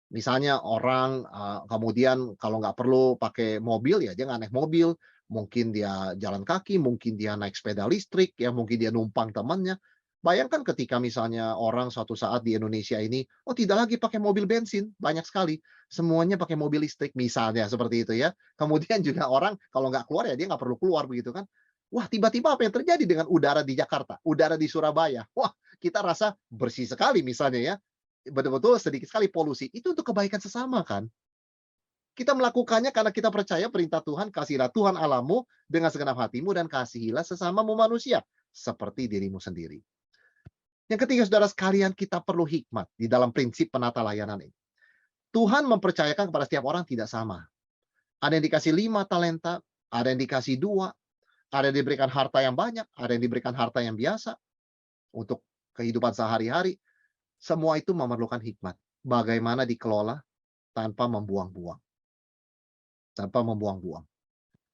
misalnya orang, kemudian kalau nggak perlu pakai mobil, ya dia nggak naik mobil, mungkin dia jalan kaki, mungkin dia naik sepeda listrik, ya mungkin dia numpang temannya. Bayangkan ketika misalnya orang suatu saat di Indonesia ini, oh tidak lagi pakai mobil bensin, banyak sekali, semuanya pakai mobil listrik, misalnya seperti itu ya. Kemudian juga orang kalau nggak keluar, ya dia nggak perlu keluar begitu kan. Wah, tiba-tiba apa yang terjadi dengan udara di Jakarta, udara di Surabaya? Wah, kita rasa bersih sekali misalnya ya, betul-betul sedikit sekali polusi. Itu untuk kebaikan sesama kan. Kita melakukannya karena kita percaya perintah Tuhan, "Kasihilah Tuhan Allahmu dengan segenap hatimu dan kasihilah sesamamu manusia seperti dirimu sendiri." Yang ketiga, saudara sekalian, kita perlu hikmat di dalam prinsip penata layanan ini. Tuhan mempercayakan kepada setiap orang tidak sama. Ada yang dikasih 5 talenta, ada yang dikasih 2, ada yang diberikan harta yang banyak, ada yang diberikan harta yang biasa untuk kehidupan sehari-hari. Semua itu memerlukan hikmat. Bagaimana dikelola tanpa membuang-buang. Tanpa membuang-buang.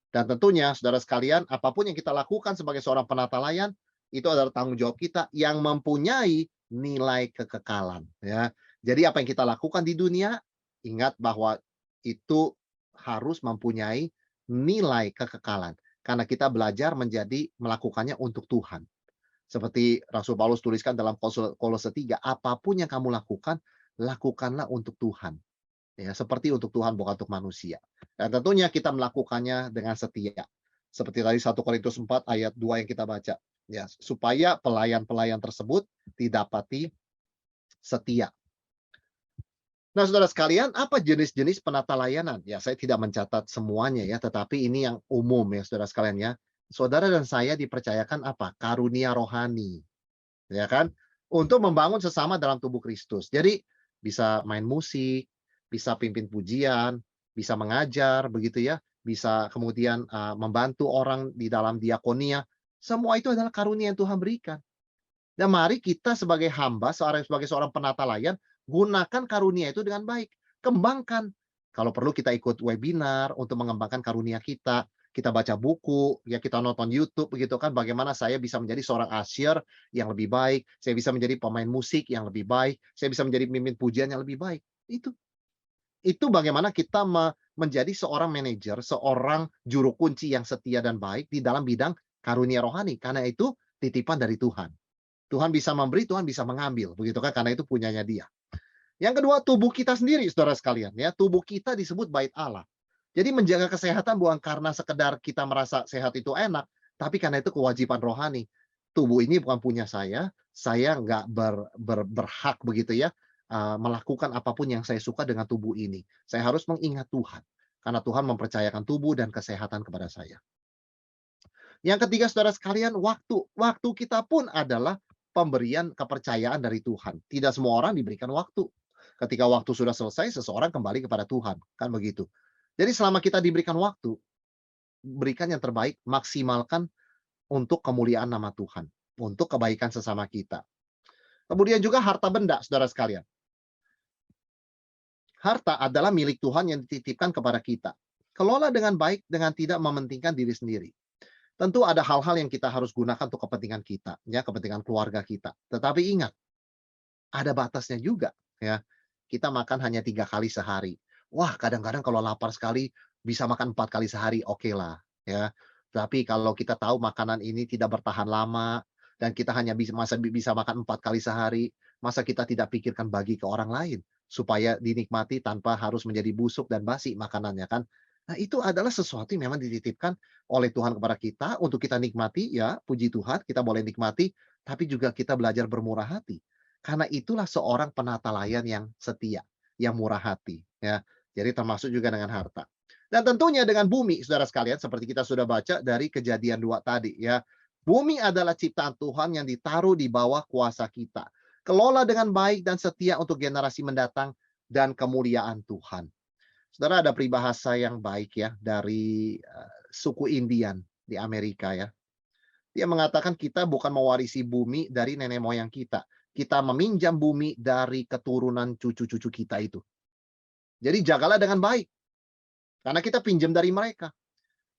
Dan tentunya, saudara sekalian, apapun yang kita lakukan sebagai seorang penata layan, itu adalah tanggung jawab kita yang mempunyai nilai kekekalan. Ya. Jadi apa yang kita lakukan di dunia, ingat bahwa itu harus mempunyai nilai kekekalan. Karena kita belajar melakukannya untuk Tuhan. Seperti Rasul Paulus tuliskan dalam Kolose 3, apapun yang kamu lakukan, lakukanlah untuk Tuhan. Ya, seperti untuk Tuhan, bukan untuk manusia. Dan tentunya kita melakukannya dengan setia. Seperti tadi 1 Korintus 4 ayat 2 yang kita baca. Ya, supaya pelayan-pelayan tersebut didapati setia. Nah, saudara sekalian, apa jenis-jenis penata layanan? Ya, saya tidak mencatat semuanya ya, tetapi ini yang umum ya, saudara sekalian ya. Saudara dan saya dipercayakan apa? Karunia rohani, ya kan? Untuk membangun sesama dalam tubuh Kristus. Jadi bisa main musik, bisa pimpin pujian, bisa mengajar begitu ya, bisa kemudian, membantu orang di dalam diakonia. Semua itu adalah karunia yang Tuhan berikan. Dan mari kita sebagai hamba, sebagai seorang penata layan, gunakan karunia itu dengan baik. Kembangkan. Kalau perlu kita ikut webinar untuk mengembangkan karunia kita. Kita baca buku, ya kita nonton YouTube begitu kan, bagaimana saya bisa menjadi seorang usher yang lebih baik, saya bisa menjadi pemain musik yang lebih baik, saya bisa menjadi pemimpin pujian yang lebih baik. Itu bagaimana kita menjadi seorang manajer, seorang juru kunci yang setia dan baik di dalam bidang karunia rohani. Karena itu titipan dari Tuhan. Tuhan bisa memberi, Tuhan bisa mengambil, begitu kan? Karena itu punyanya Dia. Yang kedua, tubuh kita sendiri, saudara sekalian, ya. Tubuh kita disebut bait Allah. Jadi menjaga kesehatan bukan karena sekedar kita merasa sehat itu enak, tapi karena itu kewajiban rohani. Tubuh ini bukan punya saya nggak berhak begitu ya, melakukan apapun yang saya suka dengan tubuh ini. Saya harus mengingat Tuhan, karena Tuhan mempercayakan tubuh dan kesehatan kepada saya. Yang ketiga, saudara sekalian, waktu. Waktu kita pun adalah pemberian kepercayaan dari Tuhan. Tidak semua orang diberikan waktu. Ketika waktu sudah selesai, seseorang kembali kepada Tuhan. Kan begitu. Jadi selama kita diberikan waktu, berikan yang terbaik, maksimalkan untuk kemuliaan nama Tuhan. Untuk kebaikan sesama kita. Kemudian juga harta benda, saudara sekalian. Harta adalah milik Tuhan yang dititipkan kepada kita. Kelola dengan baik dengan tidak mementingkan diri sendiri. Tentu ada hal-hal yang kita harus gunakan untuk kepentingan kita, ya, kepentingan keluarga kita. Tetapi ingat, ada batasnya juga, ya. Kita makan hanya 3 kali sehari. Wah, kadang-kadang kalau lapar sekali bisa makan 4 kali sehari, oke lah, ya. Tapi kalau kita tahu makanan ini tidak bertahan lama dan kita hanya bisa makan 4 kali sehari, masa kita tidak pikirkan bagi ke orang lain supaya dinikmati tanpa harus menjadi busuk dan basi makanannya kan? Nah, itu adalah sesuatu yang memang dititipkan oleh Tuhan kepada kita untuk kita nikmati, ya, puji Tuhan, kita boleh nikmati, tapi juga kita belajar bermurah hati. Karena itulah seorang penata layan yang setia, yang murah hati, ya. Jadi termasuk juga dengan harta. Dan tentunya dengan bumi, saudara sekalian, seperti kita sudah baca dari Kejadian 2 tadi, ya. Bumi adalah ciptaan Tuhan yang ditaruh di bawah kuasa kita. Kelola dengan baik dan setia untuk generasi mendatang dan kemuliaan Tuhan. Saudara, ada peribahasa yang baik ya dari suku Indian di Amerika ya. Dia mengatakan kita bukan mewarisi bumi dari nenek moyang kita. Kita meminjam bumi dari keturunan cucu-cucu kita itu. Jadi jagalah dengan baik. Karena kita pinjam dari mereka.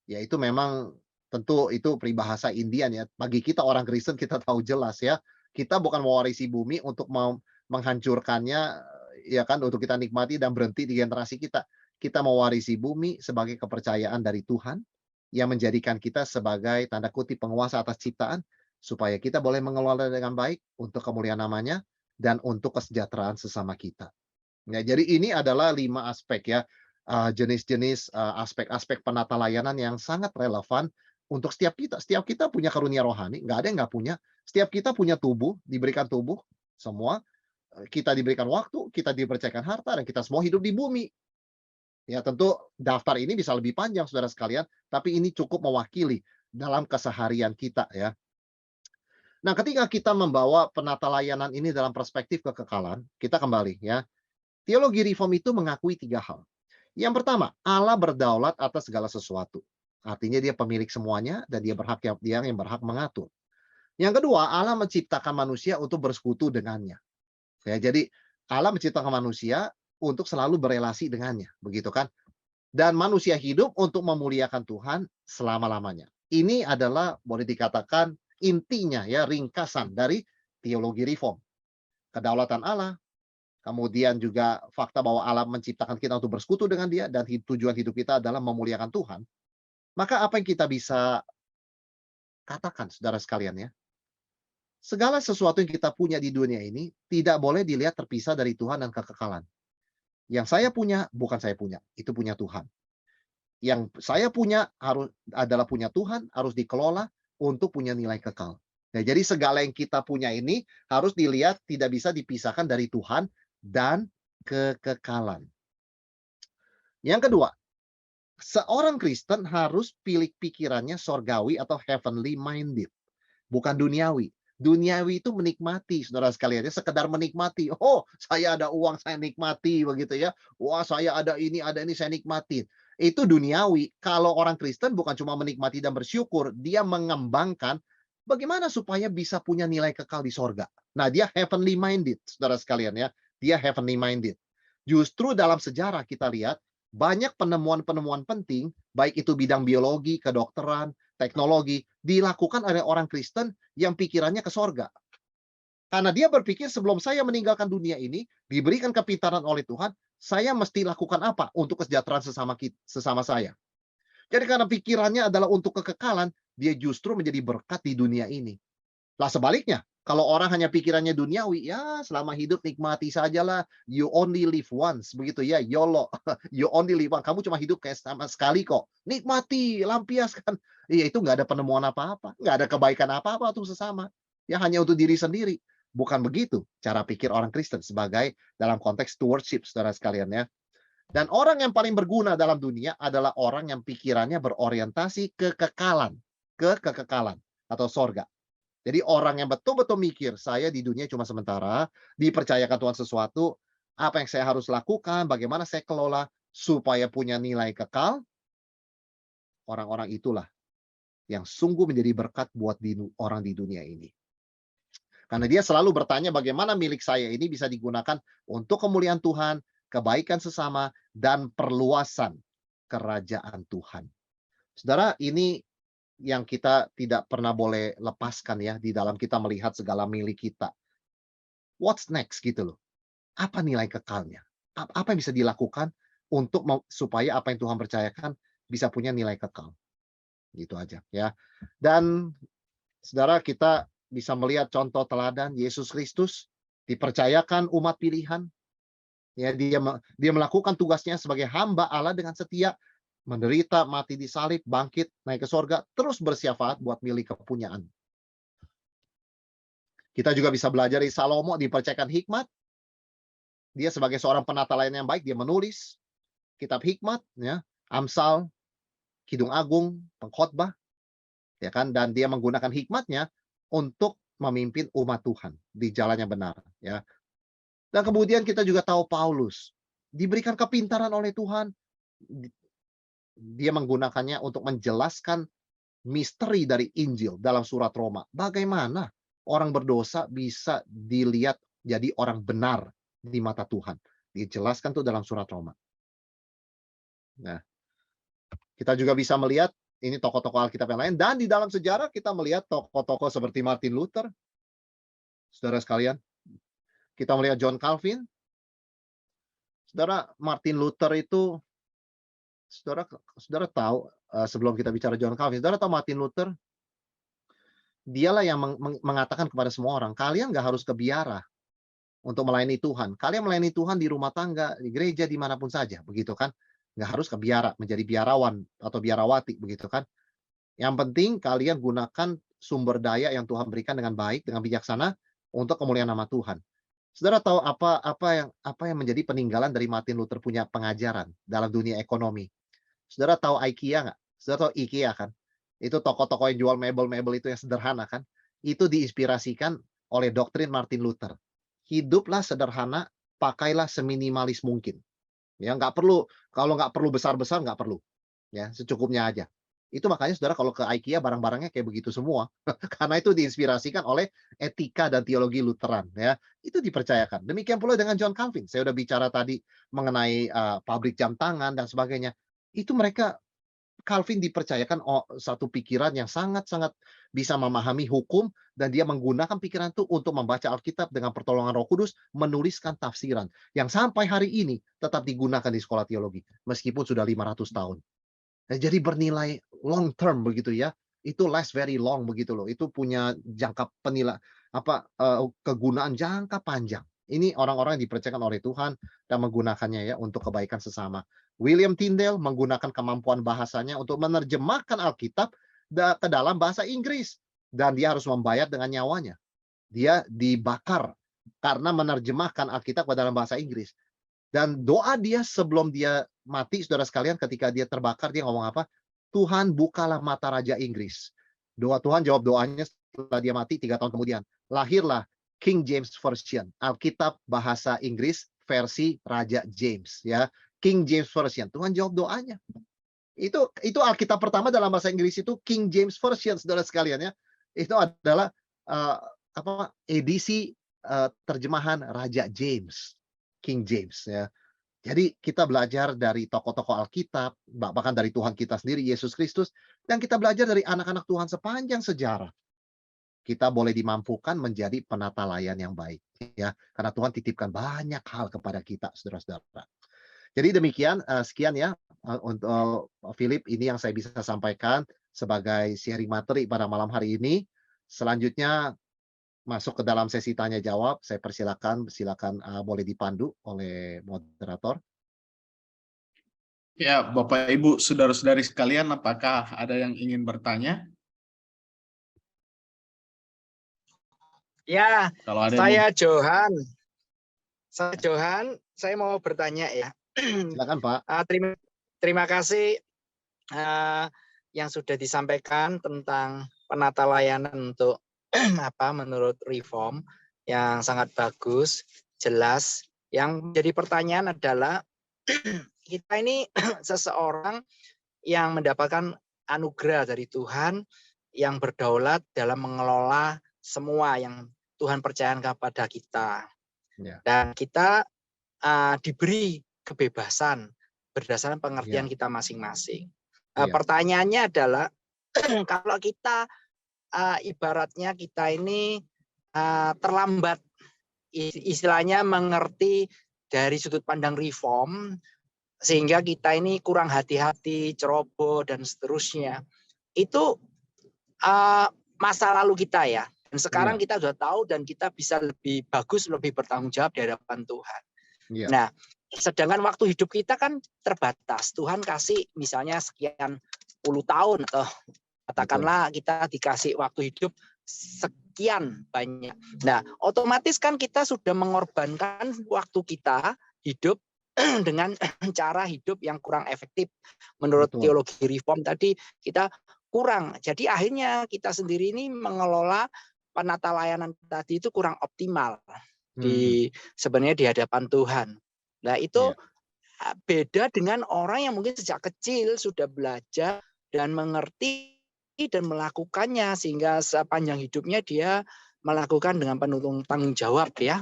Ya itu memang tentu itu peribahasa Indian ya. Bagi kita orang Kristen kita tahu jelas ya. Kita bukan mewarisi bumi untuk menghancurkannya ya kan untuk kita nikmati dan berhenti di generasi kita. Kita mewarisi bumi sebagai kepercayaan dari Tuhan yang menjadikan kita sebagai tanda kutip penguasa atas ciptaan supaya kita boleh mengelola dengan baik untuk kemuliaan namanya dan untuk kesejahteraan sesama kita. Ya, jadi ini adalah 5 aspek ya, jenis-jenis, aspek-aspek penata layanan yang sangat relevan untuk setiap kita. Setiap kita punya karunia rohani, nggak ada yang nggak punya. Setiap kita punya tubuh, diberikan tubuh, semua, kita diberikan waktu, kita dipercayakan harta, dan kita semua hidup di bumi. Ya tentu daftar ini bisa lebih panjang saudara sekalian, tapi ini cukup mewakili dalam keseharian kita ya. Nah, ketika kita membawa penata layanan ini dalam perspektif kekekalan, kita kembali ya. Teologi reform itu mengakui 3 hal. Yang pertama, Allah berdaulat atas segala sesuatu. Artinya dia pemilik semuanya dan dia yang berhak mengatur. Yang kedua, Allah menciptakan manusia untuk bersekutu dengannya. Ya, jadi Allah menciptakan manusia untuk selalu berelasi dengannya, begitu kan? Dan manusia hidup untuk memuliakan Tuhan selama-lamanya. Ini adalah boleh dikatakan intinya ya, ringkasan dari teologi reform. Kedaulatan Allah, kemudian juga fakta bahwa Allah menciptakan kita untuk bersekutu dengan Dia dan tujuan hidup kita adalah memuliakan Tuhan. Maka apa yang kita bisa katakan saudara sekalian ya? Segala sesuatu yang kita punya di dunia ini tidak boleh dilihat terpisah dari Tuhan dan kekekalan. Yang saya punya bukan saya punya, itu punya Tuhan. Yang saya punya adalah punya Tuhan, harus dikelola untuk punya nilai kekal. Nah, jadi segala yang kita punya ini harus dilihat tidak bisa dipisahkan dari Tuhan dan kekekalan. Yang kedua, seorang Kristen harus pilih pikirannya sorgawi atau heavenly minded, bukan duniawi. Duniawi itu menikmati, saudara sekalian, ya, sekedar menikmati. Oh, saya ada uang, saya nikmati, begitu ya. Wah, saya ada ini, saya nikmati. Itu duniawi. Kalau orang Kristen bukan cuma menikmati dan bersyukur, dia mengembangkan bagaimana supaya bisa punya nilai kekal di sorga. Nah, dia heavenly minded, saudara sekalian ya. Dia heavenly minded. Justru dalam sejarah kita lihat, banyak penemuan-penemuan penting, baik itu bidang biologi, kedokteran, teknologi, dilakukan oleh orang Kristen yang pikirannya ke sorga. Karena dia berpikir sebelum saya meninggalkan dunia ini, diberikan kepintaran oleh Tuhan, saya mesti lakukan apa untuk kesejahteraan sesama saya. Jadi karena pikirannya adalah untuk kekekalan, dia justru menjadi berkat di dunia ini. Lah sebaliknya, kalau orang hanya pikirannya duniawi, ya selama hidup nikmati sajalah. You only live once, begitu ya, YOLO. You only live once. Kamu cuma hidup kayak sama sekali kok. Nikmati, lampiaskan. Iya, itu nggak ada penemuan apa-apa. Nggak ada kebaikan apa-apa untuk sesama. Ya hanya untuk diri sendiri. Bukan begitu cara pikir orang Kristen sebagai dalam konteks stewardship, saudara sekalian ya. Dan orang yang paling berguna dalam dunia adalah orang yang pikirannya berorientasi ke kekekalan atau sorga. Jadi orang yang betul-betul mikir, saya di dunia cuma sementara, dipercayakan Tuhan sesuatu, apa yang saya harus lakukan, bagaimana saya kelola supaya punya nilai kekal, orang-orang itulah yang sungguh menjadi berkat buat orang di dunia ini. Karena dia selalu bertanya bagaimana milik saya ini bisa digunakan untuk kemuliaan Tuhan, kebaikan sesama, dan perluasan kerajaan Tuhan. Saudara, ini yang kita tidak pernah boleh lepaskan ya di dalam kita melihat segala milik kita. What's next gitu loh. Apa nilai kekalnya? Apa yang bisa dilakukan untuk supaya apa yang Tuhan percayakan bisa punya nilai kekal. Gitu aja ya. Dan saudara, kita bisa melihat contoh teladan Yesus Kristus dipercayakan umat pilihan, ya dia melakukan tugasnya sebagai hamba Allah dengan setia, menderita, mati di salib, bangkit, naik ke sorga, terus bersyafaat buat milik kepunyaan. Kita juga bisa belajar dari Salomo, dipercayakan hikmat. Dia sebagai seorang penata layan yang baik, dia menulis kitab hikmat, ya, Amsal, Kidung Agung, Pengkhotbah, ya kan, dan dia menggunakan hikmatnya untuk memimpin umat Tuhan di jalan yang benar, ya. Dan kemudian kita juga tahu Paulus diberikan kepintaran oleh Tuhan, dia menggunakannya untuk menjelaskan misteri dari Injil dalam surat Roma. Bagaimana orang berdosa bisa dilihat jadi orang benar di mata Tuhan. Dijelaskan tuh dalam surat Roma. Nah, kita juga bisa melihat ini tokoh-tokoh Alkitab yang lain, dan di dalam sejarah kita melihat tokoh-tokoh seperti Martin Luther, saudara sekalian. Kita melihat John Calvin. Saudara, Martin Luther itu, saudara tahu, sebelum kita bicara John Calvin, saudara tahu Martin Luther, dialah yang mengatakan kepada semua orang, kalian nggak harus ke biara untuk melayani Tuhan. Kalian melayani Tuhan di rumah tangga, di gereja, dimanapun saja, begitu kan? Nggak harus ke biara, menjadi biarawan atau biarawati, begitu kan? Yang penting kalian gunakan sumber daya yang Tuhan berikan dengan baik, dengan bijaksana untuk kemuliaan nama Tuhan. Saudara tahu apa yang menjadi peninggalan dari Martin Luther punya pengajaran dalam dunia ekonomi? Saudara tahu IKEA nggak? Saudara tahu IKEA kan? Itu toko-toko yang jual mebel-mebel itu yang sederhana kan? Itu diinspirasikan oleh doktrin Martin Luther. Hiduplah sederhana, pakailah seminimalis mungkin. Ya, nggak perlu, kalau nggak perlu besar-besar nggak perlu. Ya, secukupnya aja. Itu makanya saudara kalau ke IKEA barang-barangnya kayak begitu semua. Karena itu diinspirasikan oleh etika dan teologi Lutheran ya. Itu dipercayakan. Demikian pula dengan John Calvin. Saya udah bicara tadi mengenai pabrik jam tangan dan sebagainya. Itu mereka, Calvin dipercayakan satu pikiran yang sangat-sangat bisa memahami hukum, dan dia menggunakan pikiran itu untuk membaca Alkitab dengan pertolongan Roh Kudus, menuliskan tafsiran yang sampai hari ini tetap digunakan di sekolah teologi meskipun sudah 500 tahun. Nah, jadi bernilai long term begitu ya. Itu last very long begitu loh. Itu punya jangka kegunaan jangka panjang. Ini orang-orang yang dipercayakan oleh Tuhan dan menggunakannya ya untuk kebaikan sesama. William Tyndale menggunakan kemampuan bahasanya untuk menerjemahkan Alkitab ke dalam bahasa Inggris, dan dia harus membayar dengan nyawanya. Dia dibakar karena menerjemahkan Alkitab ke dalam bahasa Inggris. Dan doa dia sebelum dia mati, saudara sekalian, ketika dia terbakar, dia ngomong apa? Tuhan, bukalah mata Raja Inggris. Doa Tuhan jawab doanya setelah dia mati 3 tahun kemudian. Lahirlah King James Version, Alkitab bahasa Inggris versi Raja James ya. King James Version. Tuhan jawab doanya. Itu Alkitab pertama dalam bahasa Inggris itu King James Version, saudara sekalian ya. Itu adalah edisi terjemahan Raja James, King James ya. Jadi kita belajar dari tokoh-tokoh Alkitab, bahkan dari Tuhan kita sendiri, Yesus Kristus, dan kita belajar dari anak-anak Tuhan sepanjang sejarah. Kita boleh dimampukan menjadi penata layan yang baik ya, karena Tuhan titipkan banyak hal kepada kita, saudara-saudara. Jadi demikian, sekian ya untuk Philip, ini yang saya bisa sampaikan sebagai sharing materi pada malam hari ini. Selanjutnya masuk ke dalam sesi tanya jawab. Saya silakan boleh dipandu oleh moderator. Ya, Bapak Ibu, saudara-saudari sekalian, apakah ada yang ingin bertanya? Ya, Kalau ada saya Johan. Saya Johan, saya mau bertanya ya. Silakan Pak. Terima kasih yang sudah disampaikan tentang penata layanan untuk menurut Reform yang sangat bagus, jelas. Yang jadi pertanyaan adalah kita ini seseorang yang mendapatkan anugerah dari Tuhan yang berdaulat dalam mengelola semua yang Tuhan percayakan kepada kita. Ya. Dan kita diberi kebebasan berdasarkan pengertian kita masing-masing. Pertanyaannya adalah kalau kita ibaratnya kita ini terlambat istilahnya mengerti dari sudut pandang Reform sehingga kita ini kurang hati-hati, ceroboh dan seterusnya. Itu masa lalu kita ya. Dan sekarang kita sudah tahu dan kita bisa lebih bagus, lebih bertanggung jawab di hadapan Tuhan. Nah, sedangkan waktu hidup kita kan terbatas. Tuhan kasih misalnya sekian puluh tahun atau katakanlah kita dikasih waktu hidup sekian banyak. Nah, otomatis kan kita sudah mengorbankan waktu kita hidup dengan cara hidup yang kurang efektif. Menurut teologi Reform tadi kita kurang. Jadi akhirnya kita sendiri ini mengelola penata layanan tadi itu kurang optimal sebenarnya di hadapan Tuhan. Nah, itu beda dengan orang yang mungkin sejak kecil sudah belajar dan mengerti dan melakukannya sehingga sepanjang hidupnya dia melakukan dengan penuh tanggung jawab ya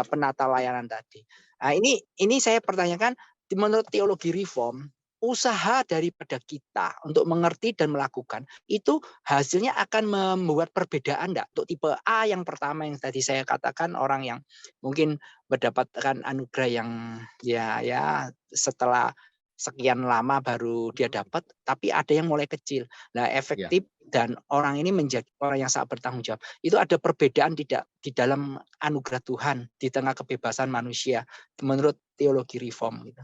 penata layanan tadi. Nah, ini saya pertanyakan menurut teologi Reform, usaha daripada kita untuk mengerti dan melakukan itu hasilnya akan membuat perbedaan enggak? Untuk tipe A yang pertama yang tadi saya katakan orang yang mungkin mendapatkan anugerah yang ya setelah sekian lama baru dia dapat, tapi ada yang mulai kecil. Nah, efektif dan orang ini menjadi orang yang sangat bertanggung jawab. Itu ada perbedaan tidak di dalam anugerah Tuhan di tengah kebebasan manusia menurut teologi Reform gitu.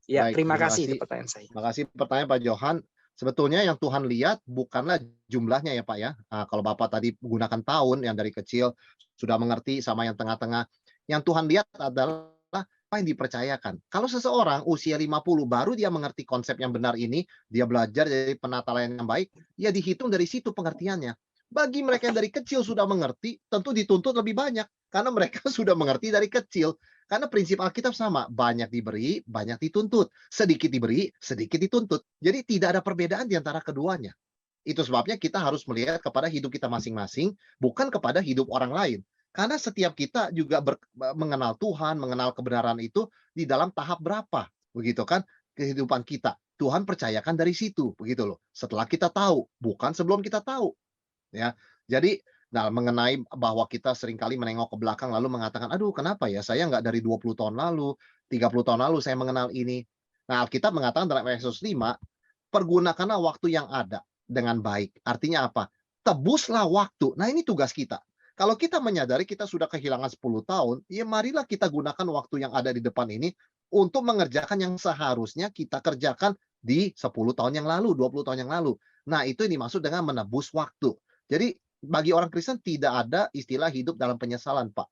Ya, Baik, terima kasih itu pertanyaan saya. Terima kasih pertanyaan Pak Johan. Sebetulnya yang Tuhan lihat bukanlah jumlahnya ya Pak ya. Nah, kalau Bapak tadi menggunakan tahun yang dari kecil sudah mengerti sama yang tengah-tengah. Yang Tuhan lihat adalah apa yang dipercayakan. Kalau seseorang usia 50 baru dia mengerti konsep yang benar ini, dia belajar dari penata layanan yang baik, ya dihitung dari situ pengertiannya. Bagi mereka yang dari kecil sudah mengerti, tentu dituntut lebih banyak. Karena mereka sudah mengerti dari kecil. Karena prinsip Alkitab sama, banyak diberi, banyak dituntut. Sedikit diberi, sedikit dituntut. Jadi tidak ada perbedaan di antara keduanya. Itu sebabnya kita harus melihat kepada hidup kita masing-masing, bukan kepada hidup orang lain. Karena setiap kita juga mengenal Tuhan, mengenal kebenaran itu di dalam tahap berapa. Begitu kan kehidupan kita. Tuhan percayakan dari situ, begitu loh. Setelah kita tahu, bukan sebelum kita tahu. Ya, jadi mengenai bahwa kita seringkali menengok ke belakang lalu mengatakan, aduh kenapa ya saya nggak dari 20 tahun lalu, 30 tahun lalu saya mengenal ini. Nah, Alkitab mengatakan dalam Efesus 5, pergunakanlah waktu yang ada dengan baik. Artinya apa? Tebuslah waktu. Nah, ini tugas kita. Kalau kita menyadari kita sudah kehilangan 10 tahun, ya marilah kita gunakan waktu yang ada di depan ini untuk mengerjakan yang seharusnya kita kerjakan di 10 tahun yang lalu, 20 tahun yang lalu. Nah, itu dimaksud dengan menebus waktu. Jadi bagi orang Kristen tidak ada istilah hidup dalam penyesalan, Pak.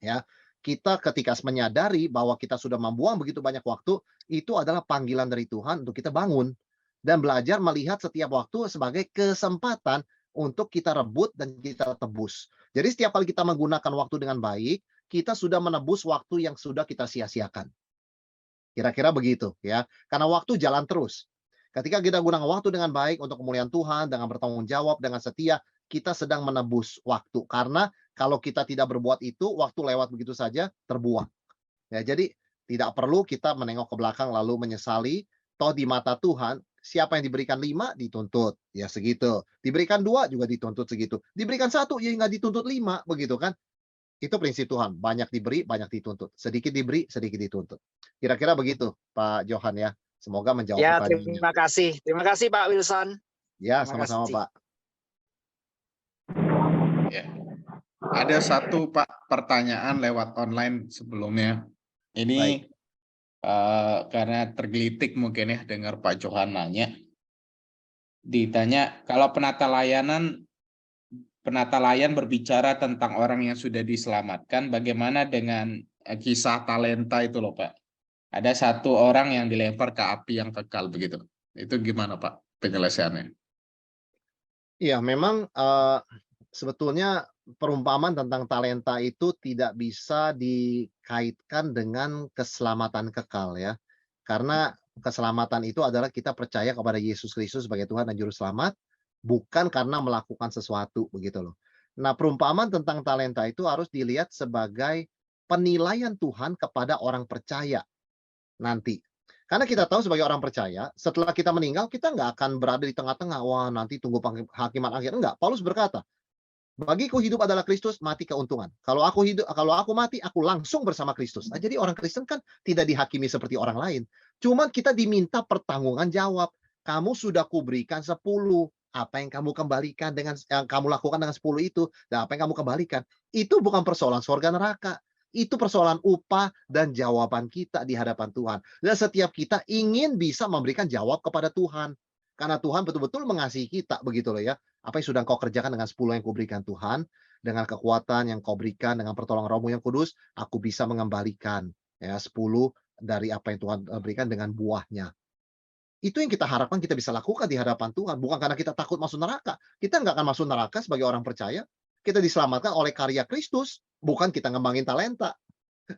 Ya, kita ketika menyadari bahwa kita sudah membuang begitu banyak waktu, itu adalah panggilan dari Tuhan untuk kita bangun dan belajar melihat setiap waktu sebagai kesempatan untuk kita rebut dan kita tebus. Jadi setiap kali kita menggunakan waktu dengan baik, kita sudah menebus waktu yang sudah kita sia-siakan. Kira-kira begitu ya. Karena waktu jalan terus. Ketika kita gunakan waktu dengan baik untuk kemuliaan Tuhan, dengan bertanggung jawab, dengan setia, kita sedang menebus waktu. Karena kalau kita tidak berbuat itu, waktu lewat begitu saja, terbuang. Ya, jadi tidak perlu kita menengok ke belakang lalu menyesali. Toh di mata Tuhan, siapa yang diberikan 5, dituntut. Ya segitu. Diberikan 2, juga dituntut segitu. Diberikan 1, ya nggak dituntut 5. Begitu kan. Itu prinsip Tuhan. Banyak diberi, banyak dituntut. Sedikit diberi, sedikit dituntut. Kira-kira begitu, Pak Johan ya. Semoga menjawab Ya, pertanyaannya. terima kasih. Terima kasih Pak Wilson. Ya, sama-sama Pak. Ya. Ada satu Pak pertanyaan lewat online sebelumnya. Ini karena tergelitik mungkin ya dengar Pak Johan nanya. Ditanya, kalau penata layanan penata layan berbicara tentang orang yang sudah diselamatkan, bagaimana dengan kisah talenta itu loh Pak? Ada satu orang yang dilempar ke api yang kekal begitu. Itu gimana Pak penyelesaiannya? Iya, memang sebetulnya perumpamaan tentang talenta itu tidak bisa dikaitkan dengan keselamatan kekal ya. Karena keselamatan itu adalah kita percaya kepada Yesus Kristus sebagai Tuhan dan Juru Selamat, bukan karena melakukan sesuatu begitu loh. Nah, perumpamaan tentang talenta itu harus dilihat sebagai penilaian Tuhan kepada orang percaya nanti. Karena kita tahu sebagai orang percaya, setelah kita meninggal, kita nggak akan berada di tengah-tengah. Wah, nanti tunggu hakiman akhir. Enggak, Paulus berkata, bagiku hidup adalah Kristus, mati keuntungan. Kalau aku mati, aku langsung bersama Kristus. Nah, jadi orang Kristen kan tidak dihakimi seperti orang lain. Cuman kita diminta pertanggungan jawab. Kamu sudah kuberikan 10. Apa yang kamu kembalikan dengan yang kamu lakukan dengan 10 itu, dan apa yang kamu kembalikan, itu bukan persoalan surga neraka. Itu persoalan upah dan jawaban kita di hadapan Tuhan. Dan setiap kita ingin bisa memberikan jawab kepada Tuhan. Karena Tuhan betul-betul mengasihi kita, begitu loh ya. Apa yang sudah kau kerjakan dengan 10 yang kuberikan Tuhan, dengan kekuatan yang kau berikan, dengan pertolongan Roh-Mu yang kudus, aku bisa mengembalikan ya 10 dari apa yang Tuhan berikan dengan buahnya. Itu yang kita harapkan kita bisa lakukan di hadapan Tuhan, bukan karena kita takut masuk neraka. Kita nggak akan masuk neraka sebagai orang percaya. Kita diselamatkan oleh karya Kristus, bukan kita ngembangin talenta.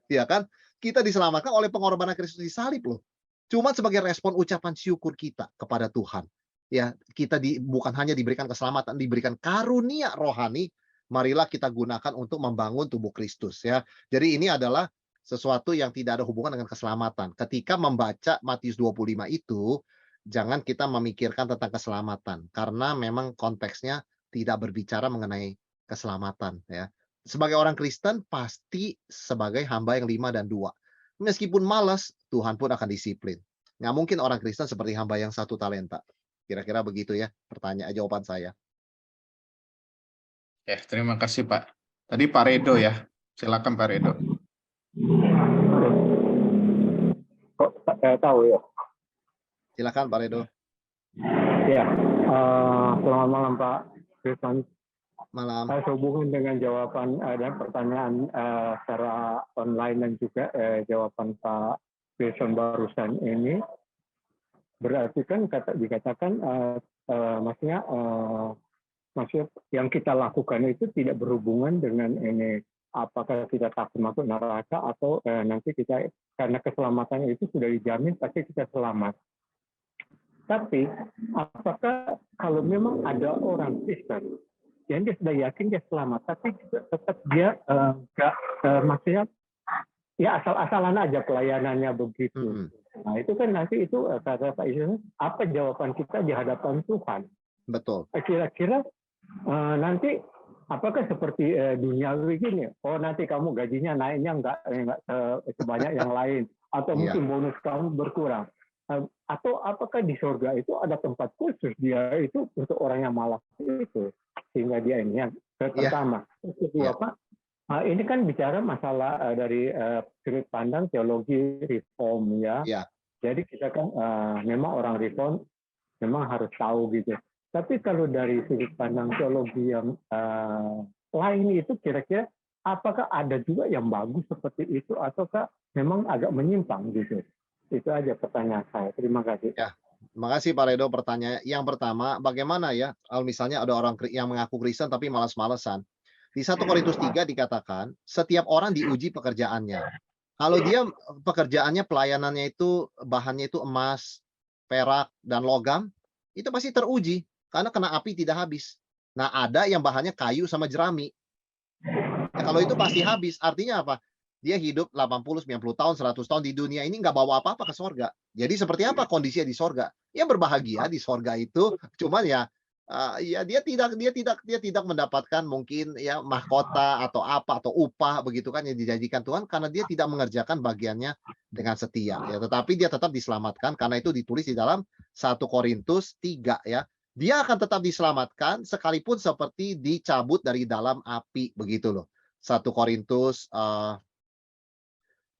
Ya kan? Kita diselamatkan oleh pengorbanan Kristus di salib loh. Cuma sebagai respon ucapan syukur kita kepada Tuhan. Ya, kita bukan hanya diberikan keselamatan, diberikan karunia rohani, marilah kita gunakan untuk membangun tubuh Kristus ya. Jadi ini adalah sesuatu yang tidak ada hubungan dengan keselamatan. Ketika membaca Matius 25 itu, jangan kita memikirkan tentang keselamatan karena memang konteksnya tidak berbicara mengenai keselamatan ya. Sebagai orang Kristen pasti sebagai hamba yang 5 dan 2. Meskipun malas, Tuhan pun akan disiplin. Nggak mungkin orang Kristen seperti hamba yang 1 talenta. Kira-kira begitu ya jawaban saya. Terima kasih Pak. Tadi Pak Redo ya. Silakan Pak Redo. Kok saya tahu ya? Silakan Pak Redo. Ya, selamat malam Pak Firman. Malam. Sehubungan dengan jawaban dan pertanyaan secara online dan juga jawaban Pak Wilson barusan ini, berarti kan dikatakan maksudnya yang kita lakukan itu tidak berhubungan dengan ini, apakah kita takut masuk neraka atau nanti kita karena keselamatan itu sudah dijamin pasti kita selamat. Tapi apakah kalau memang ada orang Kristen yang dia sudah yakin dia selamat, tapi tetap dia maksudnya ya asal-asalan aja pelayanannya begitu. Nah itu kan nanti itu kata Pak Yesus, apa jawaban kita di hadapan Tuhan? Betul. Kira-kira nanti apakah seperti duniawi gini? Oh nanti kamu gajinya naiknya nggak sebanyak yang lain, atau mungkin bonus kamu berkurang. Atau apakah di surga itu ada tempat khusus dia itu untuk orang yang malas itu, sehingga dia ini yang pertama. Kedua Pak, ini kan bicara masalah dari sudut pandang teologi reform ya. Jadi kita kan memang orang reform memang harus tahu gitu. Tapi kalau dari sudut pandang teologi yang lain itu kira-kira apakah ada juga yang bagus seperti itu ataukah memang agak menyimpang gitu? Itu aja pertanyaan saya. Terima kasih. Ya, terima kasih Pak Redo pertanyaan. Yang pertama, bagaimana ya kalau misalnya ada orang yang mengaku Kristen tapi malas-malesan. Di 1 Korintus 3 dikatakan, setiap orang diuji pekerjaannya. Kalau dia pekerjaannya, pelayanannya itu bahannya itu emas, perak, dan logam, itu pasti teruji karena kena api tidak habis. Nah, ada yang bahannya kayu sama jerami. Ya, kalau itu pasti habis. Artinya apa? Dia hidup 80, 90 tahun, 100 tahun di dunia ini nggak bawa apa-apa ke sorga. Jadi seperti apa kondisinya di sorga? Ya berbahagia di sorga itu, cuman ya dia tidak mendapatkan mungkin ya mahkota atau apa atau upah begitu kan yang dijanjikan Tuhan karena dia tidak mengerjakan bagiannya dengan setia ya. Tetapi dia tetap diselamatkan karena itu ditulis di dalam 1 Korintus 3 ya. Dia akan tetap diselamatkan sekalipun seperti dicabut dari dalam api begitu loh. 1 Korintus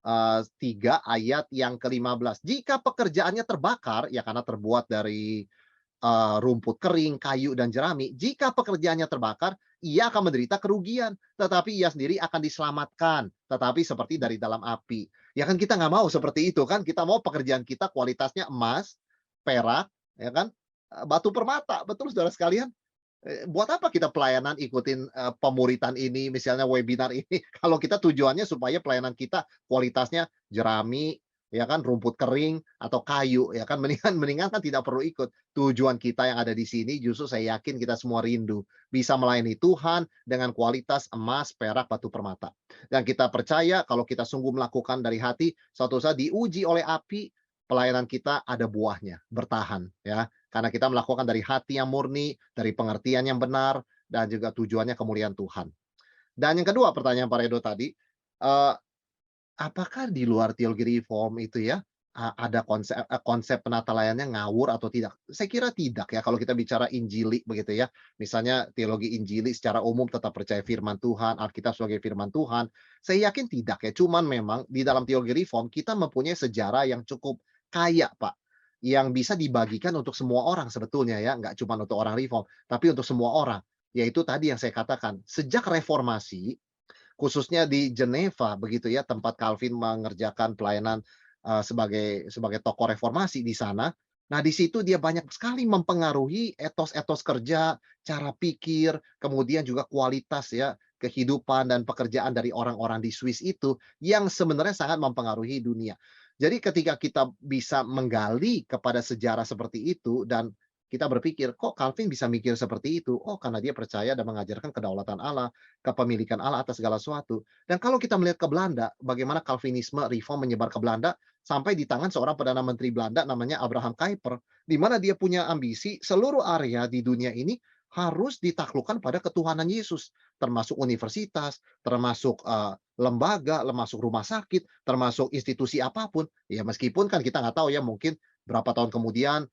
3 ayat yang ke-15. Jika pekerjaannya terbakar, ya karena terbuat dari rumput kering, kayu, dan jerami. Jika pekerjaannya terbakar, ia akan menderita kerugian, tetapi ia sendiri akan diselamatkan, tetapi seperti dari dalam api. Ya kan kita nggak mau seperti itu kan, kita mau pekerjaan kita kualitasnya emas, perak, ya kan, batu permata, betul saudara sekalian? Buat apa kita pelayanan ikutin, pemuritan ini, misalnya webinar ini, kalau kita tujuannya supaya pelayanan kita kualitasnya jerami, ya kan, rumput kering atau kayu, ya kan, mendingan mendingan kan tidak perlu ikut. Tujuan kita yang ada di sini justru saya yakin kita semua rindu, bisa melayani Tuhan dengan kualitas emas, perak, batu permata. Dan kita percaya kalau kita sungguh melakukan dari hati, suatu saat diuji oleh api, pelayanan kita ada buahnya, bertahan, ya. Karena kita melakukan dari hati yang murni, dari pengertian yang benar, dan juga tujuannya kemuliaan Tuhan. Dan yang kedua pertanyaan Pak Redo tadi, eee, apakah di luar teologi reform itu ya, ada konsep penata layaniannya ngawur atau tidak? Saya kira tidak ya, kalau kita bicara Injili begitu ya. Misalnya teologi Injili secara umum tetap percaya firman Tuhan, Alkitab sebagai firman Tuhan. Saya yakin tidak ya, cuman memang di dalam teologi reform kita mempunyai sejarah yang cukup kaya, Pak, yang bisa dibagikan untuk semua orang sebetulnya ya, nggak cuma untuk orang reform, tapi untuk semua orang. Yaitu tadi yang saya katakan, sejak reformasi, khususnya di Geneva begitu ya, tempat Calvin mengerjakan pelayanan, sebagai tokoh reformasi di sana. Nah, di situ dia banyak sekali mempengaruhi etos-etos kerja, cara pikir, kemudian juga kualitas ya, kehidupan dan pekerjaan dari orang-orang di Swiss itu, yang sebenarnya sangat mempengaruhi dunia. Jadi ketika kita bisa menggali kepada sejarah seperti itu dan kita berpikir, kok Calvin bisa mikir seperti itu? Oh, karena dia percaya dan mengajarkan kedaulatan Allah, kepemilikan Allah atas segala sesuatu. Dan kalau kita melihat ke Belanda, bagaimana Calvinisme reform menyebar ke Belanda sampai di tangan seorang Perdana Menteri Belanda namanya Abraham Kuyper, di mana dia punya ambisi seluruh area di dunia ini harus ditaklukkan pada ketuhanan Yesus, termasuk universitas, termasuk lembaga, termasuk rumah sakit, termasuk institusi apapun. Ya meskipun kan kita nggak tahu ya, mungkin berapa tahun kemudian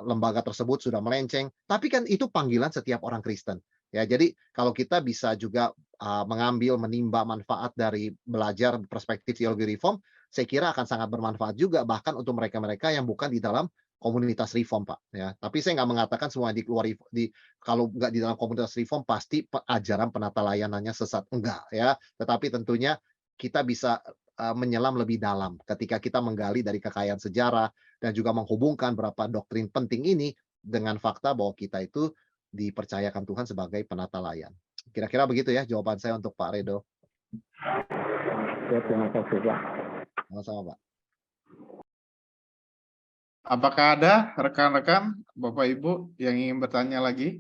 lembaga tersebut sudah melenceng, tapi kan itu panggilan setiap orang Kristen. Ya, jadi kalau kita bisa juga mengambil, menimba manfaat dari belajar perspektif teologi reform, saya kira akan sangat bermanfaat juga bahkan untuk mereka-mereka yang bukan di dalam komunitas reform, Pak. Ya, tapi saya nggak mengatakan semua di luar kalau nggak di dalam komunitas reform pasti ajaran penata layanannya sesat, enggak ya. Tetapi tentunya kita bisa menyelam lebih dalam ketika kita menggali dari kekayaan sejarah dan juga menghubungkan berapa doktrin penting ini dengan fakta bahwa kita itu dipercayakan Tuhan sebagai penata layan. Kira-kira begitu ya jawaban saya untuk Pak Redo. Ya, terima kasih, Pak. Sama-sama, Pak. Apakah ada rekan-rekan, Bapak Ibu yang ingin bertanya lagi?